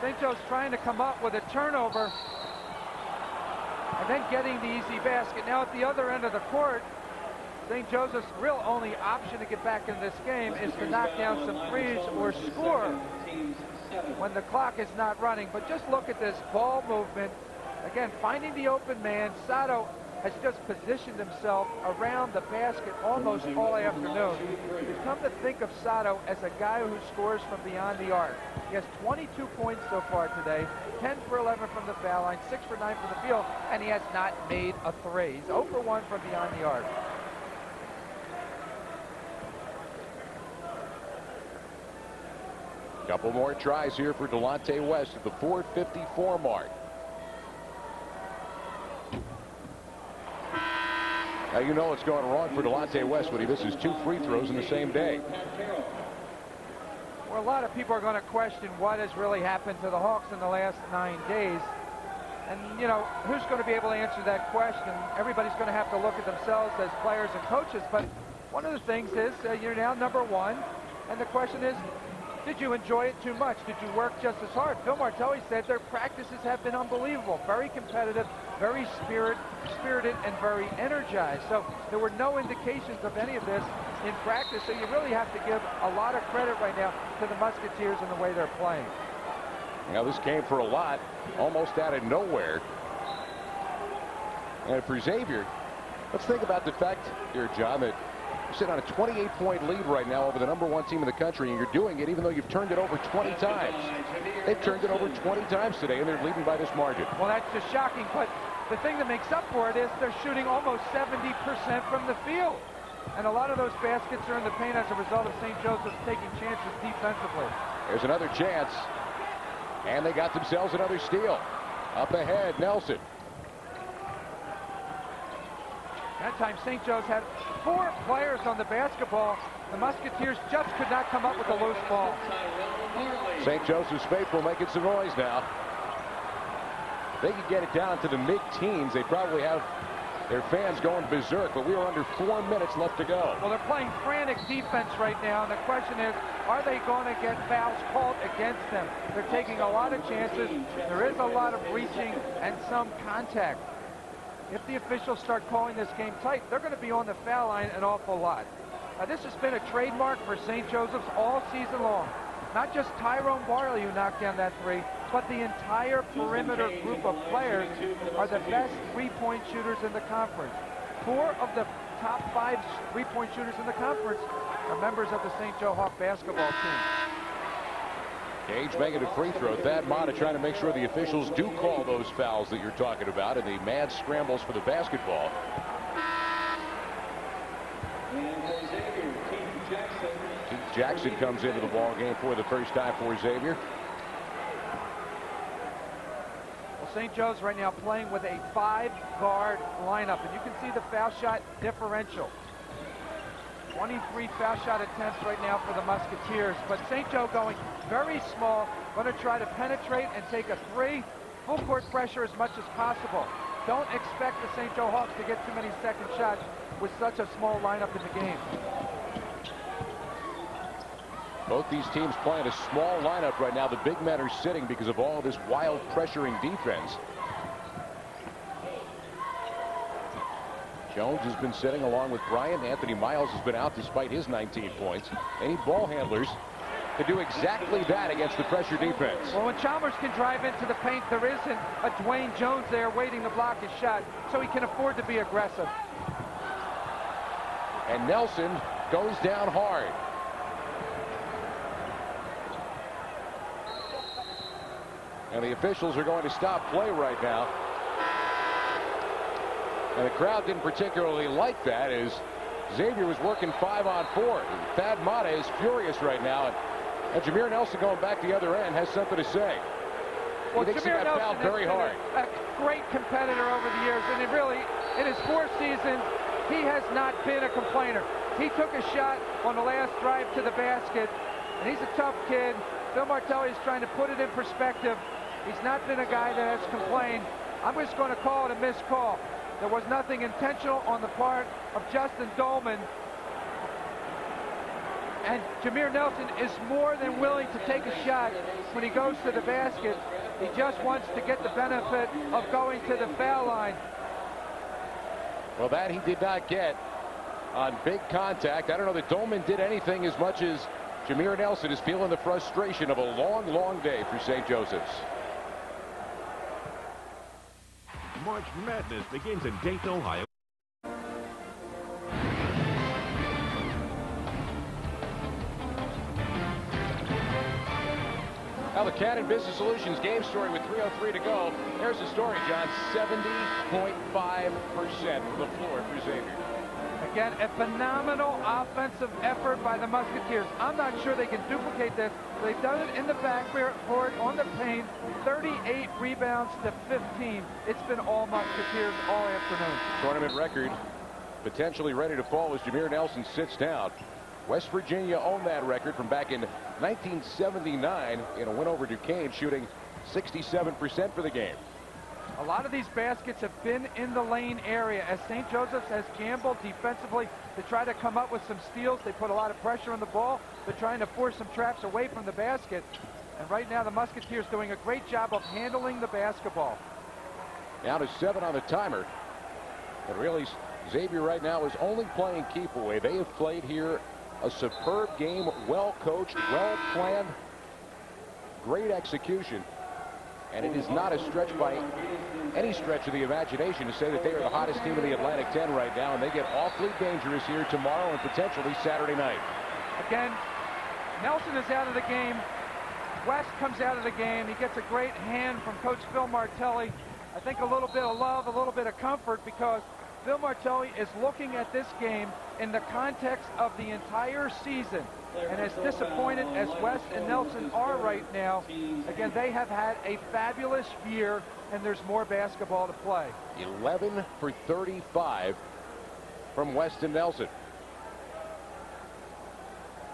St. Joe's trying to come up with a turnover and then getting the easy basket. Now at the other end of the court, St. Joseph's real only option to get back in this game is to knock down some threes or score when the clock is not running. But just look at this ball movement. Again, finding the open man. Sato has just positioned himself around the basket almost all afternoon. You've come to think of Sato as a guy who scores from beyond the arc. He has 22 points so far today, 10 for 11 from the foul line, 6 for 9 from the field, and he has not made a three. He's 0 for 1 from beyond the arc. Couple more tries here for Delonte West at the 4:54 mark. Now you know it's going wrong for Delonte West when he misses 2 free throws in the same day. Well, a lot of people are going to question what has really happened to the Hawks in the last 9 days. And, you know, who's going to be able to answer that question? Everybody's going to have to look at themselves as players and coaches. But one of the things is you're now #1. And the question is, did you enjoy it too much? Did you work just as hard? Phil Martelli said their practices have been unbelievable, very competitive, very spirited, and very energized. So there were no indications of any of this in practice. So you really have to give a lot of credit right now to the Musketeers and the way they're playing. Now this came for a lot, almost out of nowhere. And for Xavier, let's think about the fact here, John, that you're sitting on a 28-point lead right now over the #1 team in the country, and you're doing it even though you've turned it over 20 times. They've turned it over 20 times today, and they're leading by this margin. Well, that's just shocking, but the thing that makes up for it is they're shooting almost 70% from the field. And a lot of those baskets are in the paint as a result of St. Joseph's taking chances defensively. There's another chance, and they got themselves another steal. Up ahead, Nelson. That time St. Joe's had 4 players on the basketball. The Musketeers just could not come up with a loose ball. St. Joseph's faithful making some noise now. If they could get it down to the mid-teens, they probably have their fans going berserk, but we are under 4 minutes left to go. Well, they're playing frantic defense right now, and the question is, are they going to get fouls called against them? They're taking a lot of chances. There is a lot of reaching and some contact. If the officials start calling this game tight, they're going to be on the foul line an awful lot. Now, this has been a trademark for St. Joseph's all season long. Not just Tyrone Barley who knocked down that three, but the entire perimeter group of players are the best three-point shooters in the conference. 4 of the top 5 three-point shooters in the conference are members of the St. Joe Hawk basketball team. Gage making a free throw. Thad Mata trying to make sure the officials do call those fouls that you're talking about and the mad scrambles for the basketball. Keith Jackson comes into the ball game for the first time for Xavier. Well, St. Joe's right now playing with a 5-guard lineup, and you can see the foul shot differential. 23 foul shot attempts right now for the Musketeers, but St. Joe going very small, going to try to penetrate and take a three. Full court pressure as much as possible. Don't expect the St. Joe Hawks to get too many second shots with such a small lineup in the game. Both these teams playing a small lineup right now. The big men are sitting because of all this wild pressuring defense. Jones has been sitting along with Bryant. Anthony Miles has been out despite his 19 points. They need ball handlers to do exactly that against the pressure defense. Well, when Chalmers can drive into the paint, there isn't a Dwayne Jones there waiting to block his shot, so he can afford to be aggressive. And Nelson goes down hard. And the officials are going to stop play right now. And the crowd didn't particularly like that, as Xavier was working 5-on-4. Thad Matta is furious right now. And Jameer Nelson going back the other end has something to say. Well, he thinks Jameer he got Nelson fouled very hard. A great competitor over the years, and in his 4 seasons, he has not been a complainer. He took a shot on the last drive to the basket, and he's a tough kid. Phil Martelli is trying to put it in perspective. He's not been a guy that has complained. I'm just going to call it a missed call. There was nothing intentional on the part of Justin Dolman. And Jameer Nelson is more than willing to take a shot when he goes to the basket. He just wants to get the benefit of going to the foul line. Well, that he did not get on big contact. I don't know that Dolman did anything as much as Jameer Nelson is feeling the frustration of a long, long day for St. Joseph's. March Madness begins in Dayton, Ohio. Now the Cannon Business Solutions game story with 3:03 to go. There's the story, John. 70.5% from the floor for Xavier. Again, a phenomenal offensive effort by the Musketeers. I'm not sure they can duplicate this. They've done it in the backcourt, on the paint, 38 rebounds to 15. It's been all Musketeers all afternoon. Tournament record potentially ready to fall as Jameer Nelson sits down. West Virginia owned that record from back in 1979 in a win over Duquesne, shooting 67% for the game. A lot of these baskets have been in the lane area as St. Joseph's has gambled defensively to try to come up with some steals. They put a lot of pressure on the ball. They're trying to force some traps away from the basket. And right now the Musketeers doing a great job of handling the basketball. Down to 7 on the timer. But really, Xavier right now is only playing keep away. They have played here a superb game, well coached, well planned, great execution. And it is not a stretch by any stretch of the imagination to say that they are the hottest team in the Atlantic 10 right now, and they get awfully dangerous here tomorrow and potentially Saturday night. Again, Nelson is out of the game. West comes out of the game. He gets a great hand from Coach Phil Martelli. I think a little bit of love, a little bit of comfort, because Phil Martelli is looking at this game in the context of the entire season. And as disappointed as West and Nelson are right now, again, they have had a fabulous year, and there's more basketball to play. 11 for 35 from West and Nelson.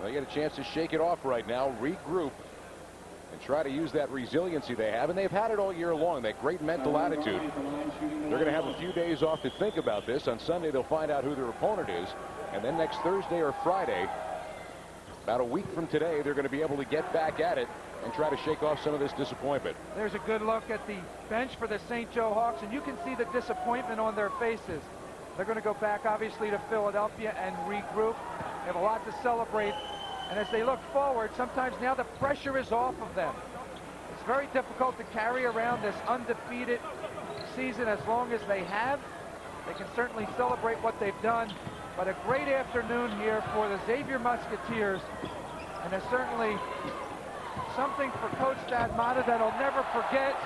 They get a chance to shake it off right now, regroup, and try to use that resiliency they have. And they've had it all year long, that great mental attitude. They're going to have a few days off to think about this. On Sunday, they'll find out who their opponent is. And then next Thursday or Friday, about a week from today, they're going to be able to get back at it and try to shake off some of this disappointment. There's a good look at the bench for the St. Joe Hawks, and you can see the disappointment on their faces. They're going to go back, obviously, to Philadelphia and regroup. They have a lot to celebrate. And as they look forward, sometimes now the pressure is off of them. It's very difficult to carry around this undefeated season as long as they have. They can certainly celebrate what they've done. But a great afternoon here for the Xavier Musketeers. And there's certainly something for Coach Thad Matta that he'll never forget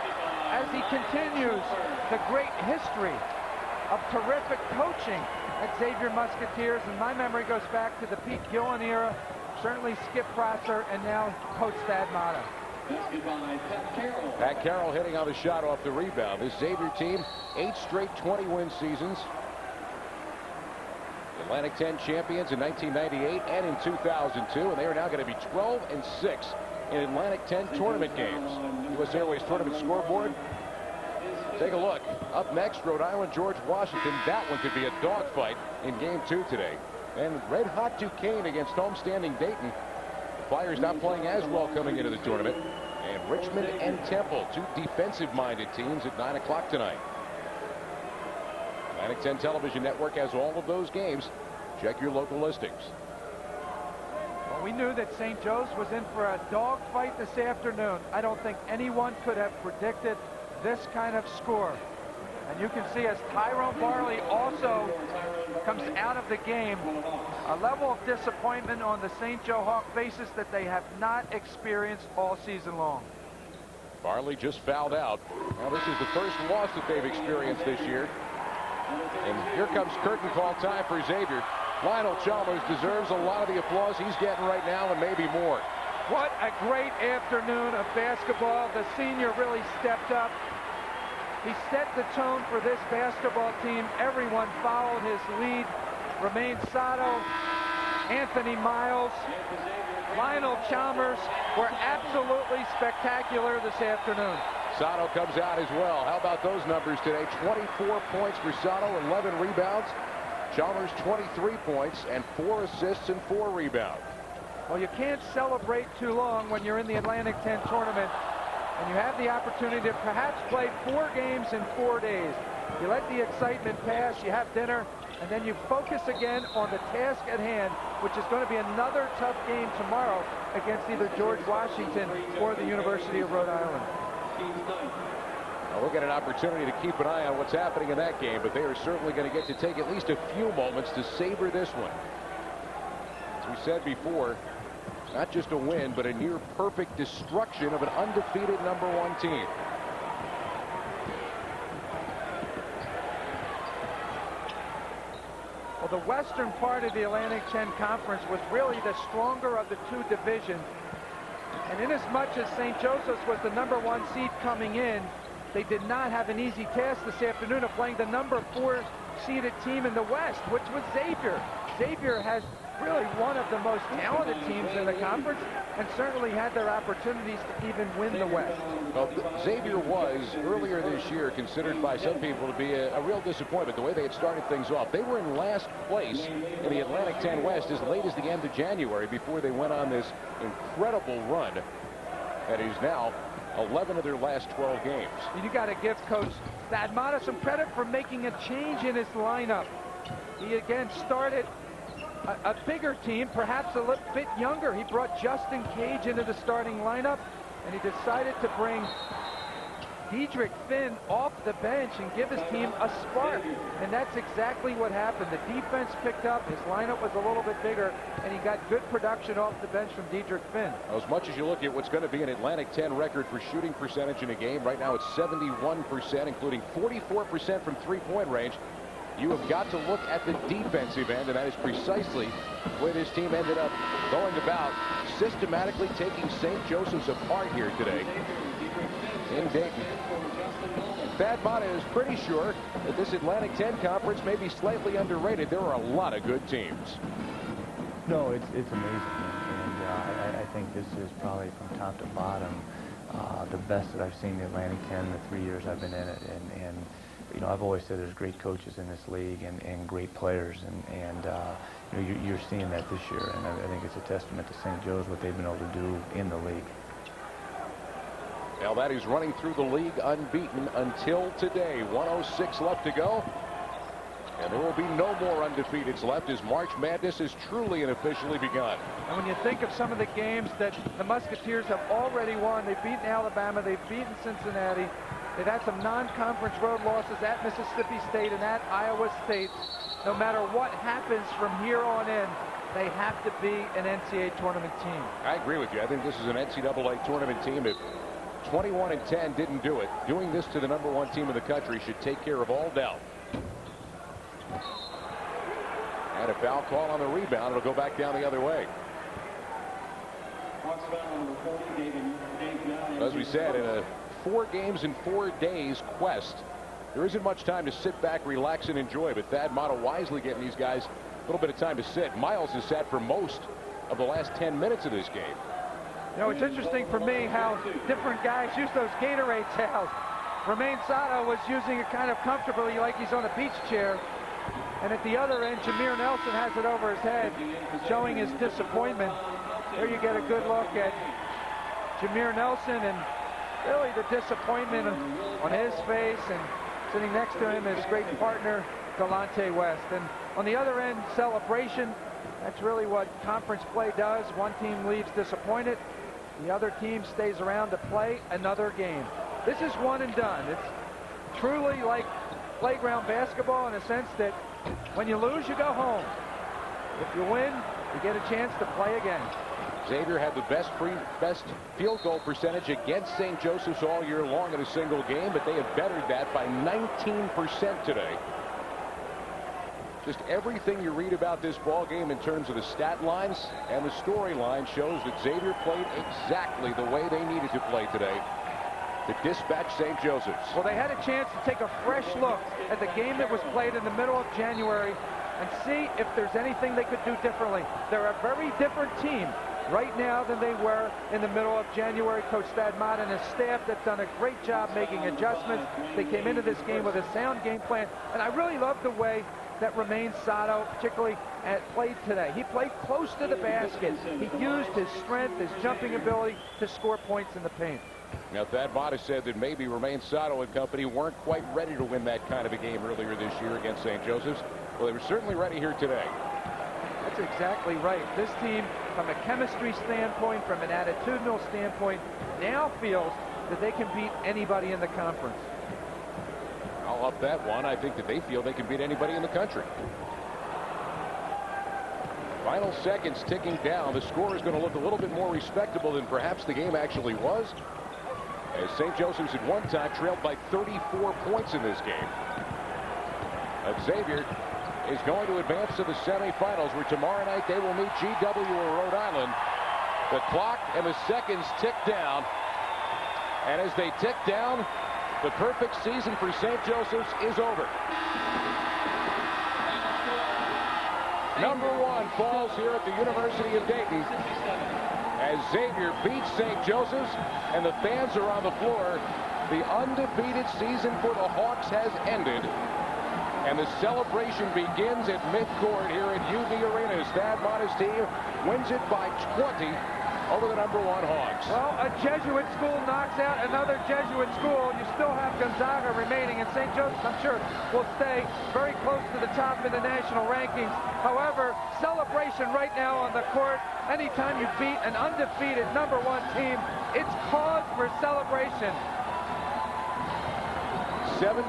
as he continues the great history of terrific coaching at Xavier Musketeers. And my memory goes back to the Pete Gillen era, certainly Skip Prosser, and now Coach Thad Matta. Pat Carroll hitting on the shot off the rebound. This Xavier team, 8 straight 20-win seasons. Atlantic 10 champions in 1998 and in 2002, and they are now going to be 12-6 in Atlantic 10 tournament games. U.S. Airways tournament scoreboard. Take a look. Up next, Rhode Island, George Washington. That one could be a dogfight in game 2 today. And red hot Duquesne against homestanding Dayton. The Flyers not playing as well coming into the tournament. And Richmond and Temple, two defensive-minded teams at 9 o'clock tonight. Atlantic 10 Television Network has all of those games. Check your local listings. Well, we knew that St. Joe's was in for a dogfight this afternoon. I don't think anyone could have predicted this kind of score. And you can see as Tyrone Barley also comes out of the game, a level of disappointment on the St. Joe Hawk faces that they have not experienced all season long. Barley just fouled out. Now this is the first loss that they've experienced this year. And here comes curtain call time for Xavier. Lionel Chalmers deserves a lot of the applause he's getting right now and maybe more. What a great afternoon of basketball. The senior really stepped up. He set the tone for this basketball team. Everyone followed his lead. Romain Sato, Anthony Miles, Lionel Chalmers were absolutely spectacular this afternoon. Sato comes out as well. How about those numbers today? 24 points for Sato, 11 rebounds. Chalmers 23 points and 4 assists and 4 rebounds. Well, you can't celebrate too long when you're in the Atlantic 10 tournament and you have the opportunity to perhaps play 4 games in 4 days. You let the excitement pass, you have dinner, and then you focus again on the task at hand, which is going to be another tough game tomorrow against either George Washington or the University of Rhode Island. Well, we'll get an opportunity to keep an eye on what's happening in that game, but they are certainly going to get to take at least a few moments to savor this one. As we said before, not just a win, but a near perfect destruction of an undefeated #1 team. Well, the western part of the Atlantic 10 Conference was really the stronger of the two divisions. And inasmuch as St. Joseph's was the #1 seed coming in, they did not have an easy task this afternoon of playing the #4 seeded team in the West, which was Xavier. Xavier has really one of the most talented teams in the conference and certainly had their opportunities to even win the West. Well, Xavier was earlier this year considered by some people to be a real disappointment the way they had started things off. They were in last place in the Atlantic 10 West as late as the end of January before they went on this incredible run that is now 11 of their last 12 games. You got to give Coach Thad Matta some credit for making a change in his lineup. He again started a bigger team, perhaps a little bit younger. He brought Justin Cage into the starting lineup, and he decided to bring Diedrich Finn off the bench and give his team a spark. And that's exactly what happened. The defense picked up, his lineup was a little bit bigger, and he got good production off the bench from Diedrich Finn. As much as you look at what's going to be an Atlantic 10 record for shooting percentage in a game, right now it's 71%, including 44% from three-point range. You have got to look at the defensive end, and that is precisely where this team ended up going about, systematically taking St. Joseph's apart here today in Dayton. Thad Matta is pretty sure that this Atlantic 10 conference may be slightly underrated. There are a lot of good teams. No, it's amazing, and I think this is probably from top to bottom the best that I've seen in the Atlantic 10 the 3 years I've been in it, and you know, I've always said there's great coaches in this league and great players, and you know, you're seeing that this year, and I think it's a testament to St. Joe's what they've been able to do in the league. Now that is running through the league unbeaten until today. 106 left to go, and there will be no more undefeateds left as March Madness has truly and officially begun. And when you think of some of the games that the Musketeers have already won, they've beaten Alabama, they've beaten Cincinnati. They've had some non-conference road losses at Mississippi State and at Iowa State. No matter what happens from here on in, they have to be an NCAA tournament team. I agree with you. I think this is an NCAA tournament team. If 21-10 didn't do it, doing this to the #1 team in the country should take care of all doubt. And a foul call on the rebound. It'll go back down the other way. As we said, in a 4 games in 4 days quest, there isn't much time to sit back, relax, and enjoy, but Thad Matta wisely getting these guys little bit of time to sit. Miles has sat for most of the last 10 minutes of this game. You know, it's interesting for me how different guys use those Gatorade towels. Romain Sato was using it kind of comfortably like he's on a beach chair. And at the other end, Jameer Nelson has it over his head, showing his disappointment. There you get a good look at Jameer Nelson and really the disappointment on his face, and sitting next to him his great partner, Delonte West. And on the other end, celebration. That's really what conference play does. One team leaves disappointed. The other team stays around to play another game. This is one and done. It's truly like playground basketball in a sense that when you lose, you go home. If you win, you get a chance to play again. Xavier had the best field goal percentage against St. Joseph's all year long in a single game, but they have bettered that by 19% today. Just everything you read about this ball game in terms of the stat lines and the storyline shows that Xavier played exactly the way they needed to play today to dispatch St. Joseph's. Well, they had a chance to take a fresh look at the game that was played in the middle of January and see if there's anything they could do differently. They're a very different team right now than they were in the middle of January. Coach Thad Mott and his staff have done a great job making adjustments. They came into this game with a sound game plan, and I really love the way that Romain Sato particularly played today. He played close to the basket. He used his strength, his jumping ability to score points in the paint. Now, Thad Mott has said that maybe Romain Sato and company weren't quite ready to win that kind of a game earlier this year against St. Joseph's. Well, they were certainly ready here today. That's exactly right. This team, from a chemistry standpoint, from an attitudinal standpoint, now feels that they can beat anybody in the conference. I'll up that one. I think that they feel they can beat anybody in the country. Final seconds ticking down. The score is going to look a little bit more respectable than perhaps the game actually was, as St. Joseph's at one time trailed by 34 points in this game. Xavier is going to advance to the semifinals, where tomorrow night they will meet GW or Rhode Island. The clock and the seconds tick down, and as they tick down, the perfect season for St. Joseph's is over. Number one falls here at the University of Dayton as Xavier beats St. Joseph's, and the fans are on the floor. The undefeated season for the Hawks has ended, and the celebration begins at midcourt here at UD Arena as Thad Mott's team wins it by 20 over the number one Hawks. Well, a Jesuit school knocks out another Jesuit school. You still have Gonzaga remaining, and St. Joseph's, I'm sure, will stay very close to the top in the national rankings. However, celebration right now on the court. Anytime you beat an undefeated number one team, it's cause for celebration. 71%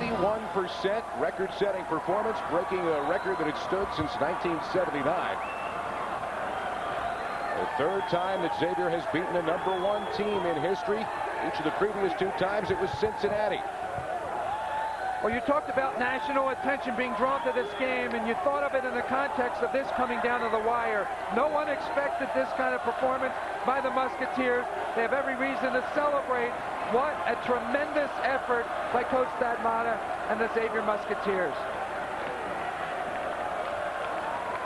record-setting performance, breaking a record that had stood since 1979. The third time that Xavier has beaten a number one team in history. Each of the previous two times it was Cincinnati. Well, you talked about national attention being drawn to this game, and you thought of it in the context of this coming down to the wire. No one expected this kind of performance by the Musketeers. They have every reason to celebrate. What a tremendous effort by Coach Thad Mott and the Xavier Musketeers.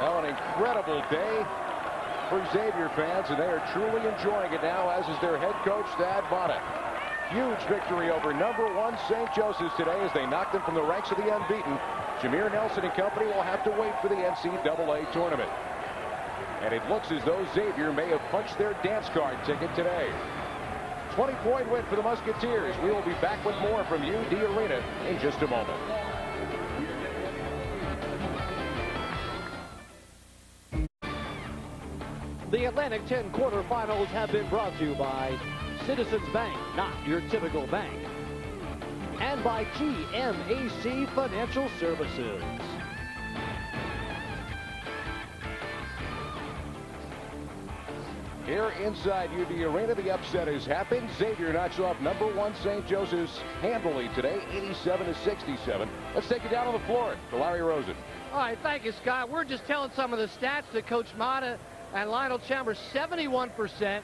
Well, an incredible day for Xavier fans, and they are truly enjoying it now, as is their head coach, Thad Mott. Huge victory over number one St. Joseph's today as they knocked them from the ranks of the unbeaten. Jameer Nelson and company will have to wait for the NCAA tournament. And it looks as though Xavier may have punched their dance card ticket today. 20-point win for the Musketeers. We will be back with more from UD Arena in just a moment. The Atlantic 10 quarterfinals have been brought to you by Citizens Bank, not your typical bank, and by GMAC Financial Services. Here inside UD Arena, the upset has happened. Xavier knocks off number one St. Joseph's handily today, 87-67. Let's take it down on the floor to Larry Rosen. All right, thank you, Scott. We're just telling some of the stats that Coach Mott and Lionel Chalmers, 71%.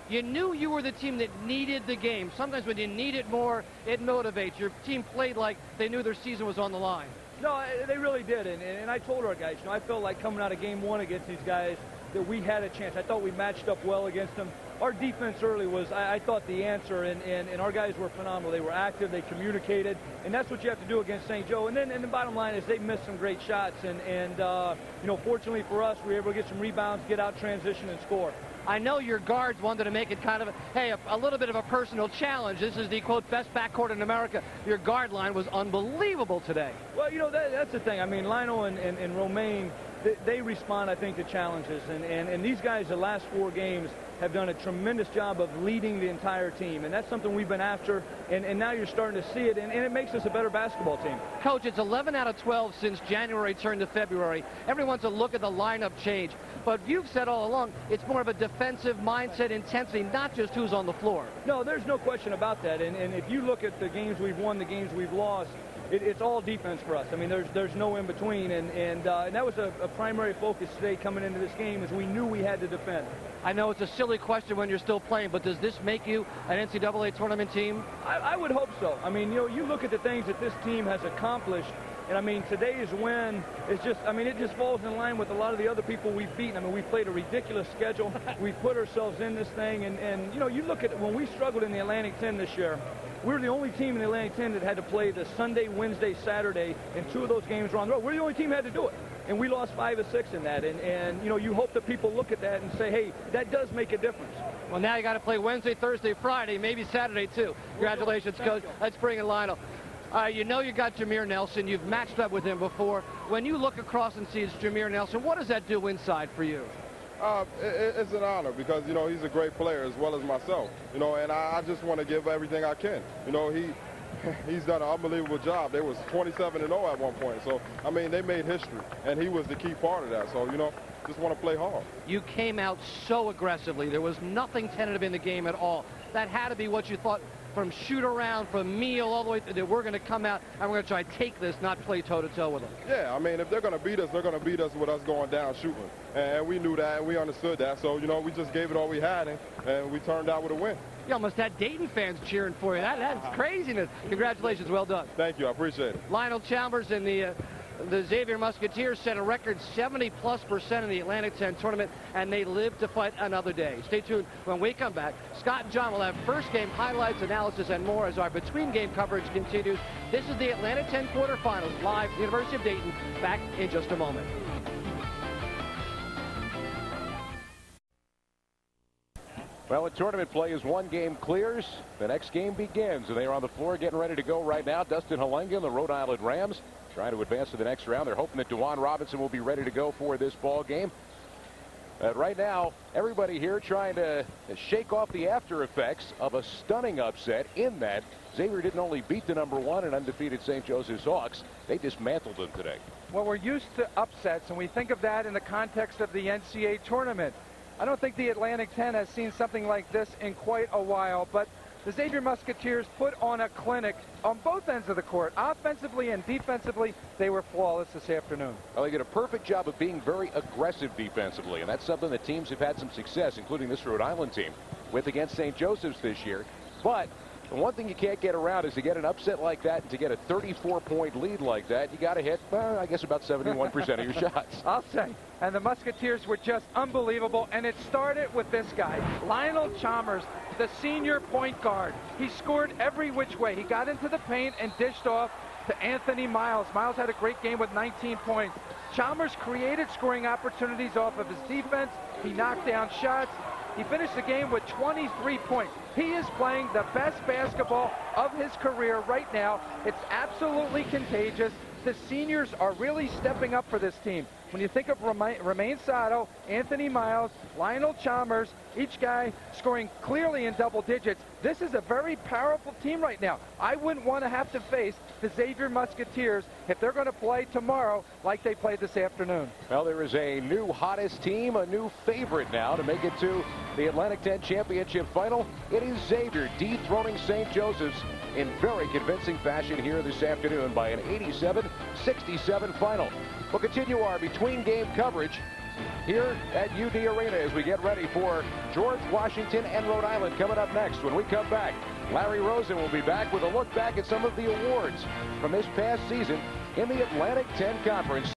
You knew you were the team that needed the game. Sometimes when you need it more, it motivates. Your team played like they knew their season was on the line. No, they really did, and I told our guys, I felt like coming out of game one against these guys that we had a chance. I thought we matched up well against them. Our defense early was, I thought, the answer, and our guys were phenomenal. They were active, they communicated, and that's what you have to do against St. Joe. And the bottom line is they missed some great shots, and fortunately for us, we were able to get some rebounds, get out transition, and score. I know your guards wanted to make it kind of, a little bit of a personal challenge. This is the, quote, best backcourt in America. Your guard line was unbelievable today. Well, that's the thing. I mean, Lionel and Romain, they respond, I think, to challenges. And these guys, the last 4 games, have done a tremendous job of leading the entire team. And that's something we've been after. And now you're starting to see it. And it makes us a better basketball team. Coach, it's 11 out of 12 since January turned to February. Everyone's a look at the lineup change. But you've said all along, it's more of a defensive mindset, intensity, not just who's on the floor. No, there's no question about that. And if you look at the games we've won, the games we've lost, it's all defense for us. I mean, there's no in between, and that was a primary focus today coming into this game, is we knew we had to defend. I know it's a silly question when you're still playing, but does this make you an NCAA tournament team? I would hope so. I mean, you look at the things that this team has accomplished, and I mean, today's win is just, it just falls in line with a lot of the other people we've beaten. I mean, we played a ridiculous schedule. We put ourselves in this thing, and you look at when we struggled in the Atlantic 10 this year. We were the only team in the Atlantic 10 that had to play the Sunday, Wednesday, Saturday, and 2 of those games were on the road. We're the only team that had to do it. And we lost 5 of 6 in that. And you hope that people look at that and say, hey, that does make a difference. Well, now you got to play Wednesday, Thursday, Friday, maybe Saturday, too. Congratulations, Coach. Let's bring in Lionel. You got Jameer Nelson. You've matched up with him before. When you look across and see it's Jameer Nelson, what does that do inside for you? It's an honor because, he's a great player as well as myself, and I just want to give everything I can. He's done an unbelievable job. They was 27-0 at one point. So, they made history, and he was the key part of that. So, just want to play hard. You came out so aggressively. There was nothing tentative in the game at all. That had to be what you thought from shoot around, from meal, all the way through. We're going to come out and we're going to try to take this, not play toe-to-toe with them. Yeah, if they're going to beat us, they're going to beat us with us going down shooting. And we knew that, and we understood that. So, we just gave it all we had, and we turned out with a win. You almost had Dayton fans cheering for you. That's craziness. Congratulations. Well done. Thank you. I appreciate it. Lionel Chalmers and the Xavier Musketeers set a record 70+% in the Atlantic 10 tournament, and they live to fight another day. Stay tuned. When we come back, Scott and John will have first game highlights, analysis, and more as our between game coverage continues. This is the Atlantic 10 quarterfinals live at the University of Dayton. Back in just a moment. Well, the tournament play is 1 game clears. The next game begins, and they are on the floor getting ready to go right now. Dustin Halenga and the Rhode Island Rams trying to advance to the next round. They're hoping that DeJuan Robinson will be ready to go for this ball game. Right now, everybody here trying to shake off the after effects of a stunning upset, in that Xavier didn't only beat the #1 and undefeated St. Joseph's Hawks, they dismantled them today. Well, we're used to upsets, and we think of that in the context of the NCAA tournament. I don't think the Atlantic 10 has seen something like this in quite a while, but the Xavier Musketeers put on a clinic on both ends of the court. Offensively and defensively, they were flawless this afternoon. Well, they did a perfect job of being very aggressive defensively, and that's something that teams have had some success, including this Rhode Island team, with against St. Joseph's this year. But the one thing you can't get around is to get an upset like that and to get a 34-point lead like that, you got to hit, I guess, about 71% of your shots. I'll say. And the Musketeers were just unbelievable, and it started with this guy, Lionel Chalmers, the senior point guard. He scored every which way. He got into the paint and dished off to Anthony Miles. Miles had a great game with 19 points. Chalmers created scoring opportunities off of his defense. He knocked down shots. He finished the game with 23 points. He is playing the best basketball of his career right now. It's absolutely contagious. The seniors are really stepping up for this team. When you think of Romain Sato, Anthony Miles, Lionel Chalmers, each guy scoring clearly in double digits, this is a very powerful team right now. I wouldn't want to have to face the Xavier Musketeers if they're going to play tomorrow like they played this afternoon. Well, there is a new hottest team, a new favorite now to make it to the Atlantic 10 Championship Final. It is Xavier dethroning St. Joseph's in very convincing fashion here this afternoon by an 87-67 final. We'll continue our between game coverage here at UD Arena as we get ready for George Washington and Rhode Island coming up next. When we come back, Larry Rosen will be back with a look back at some of the awards from this past season in the Atlantic 10 Conference.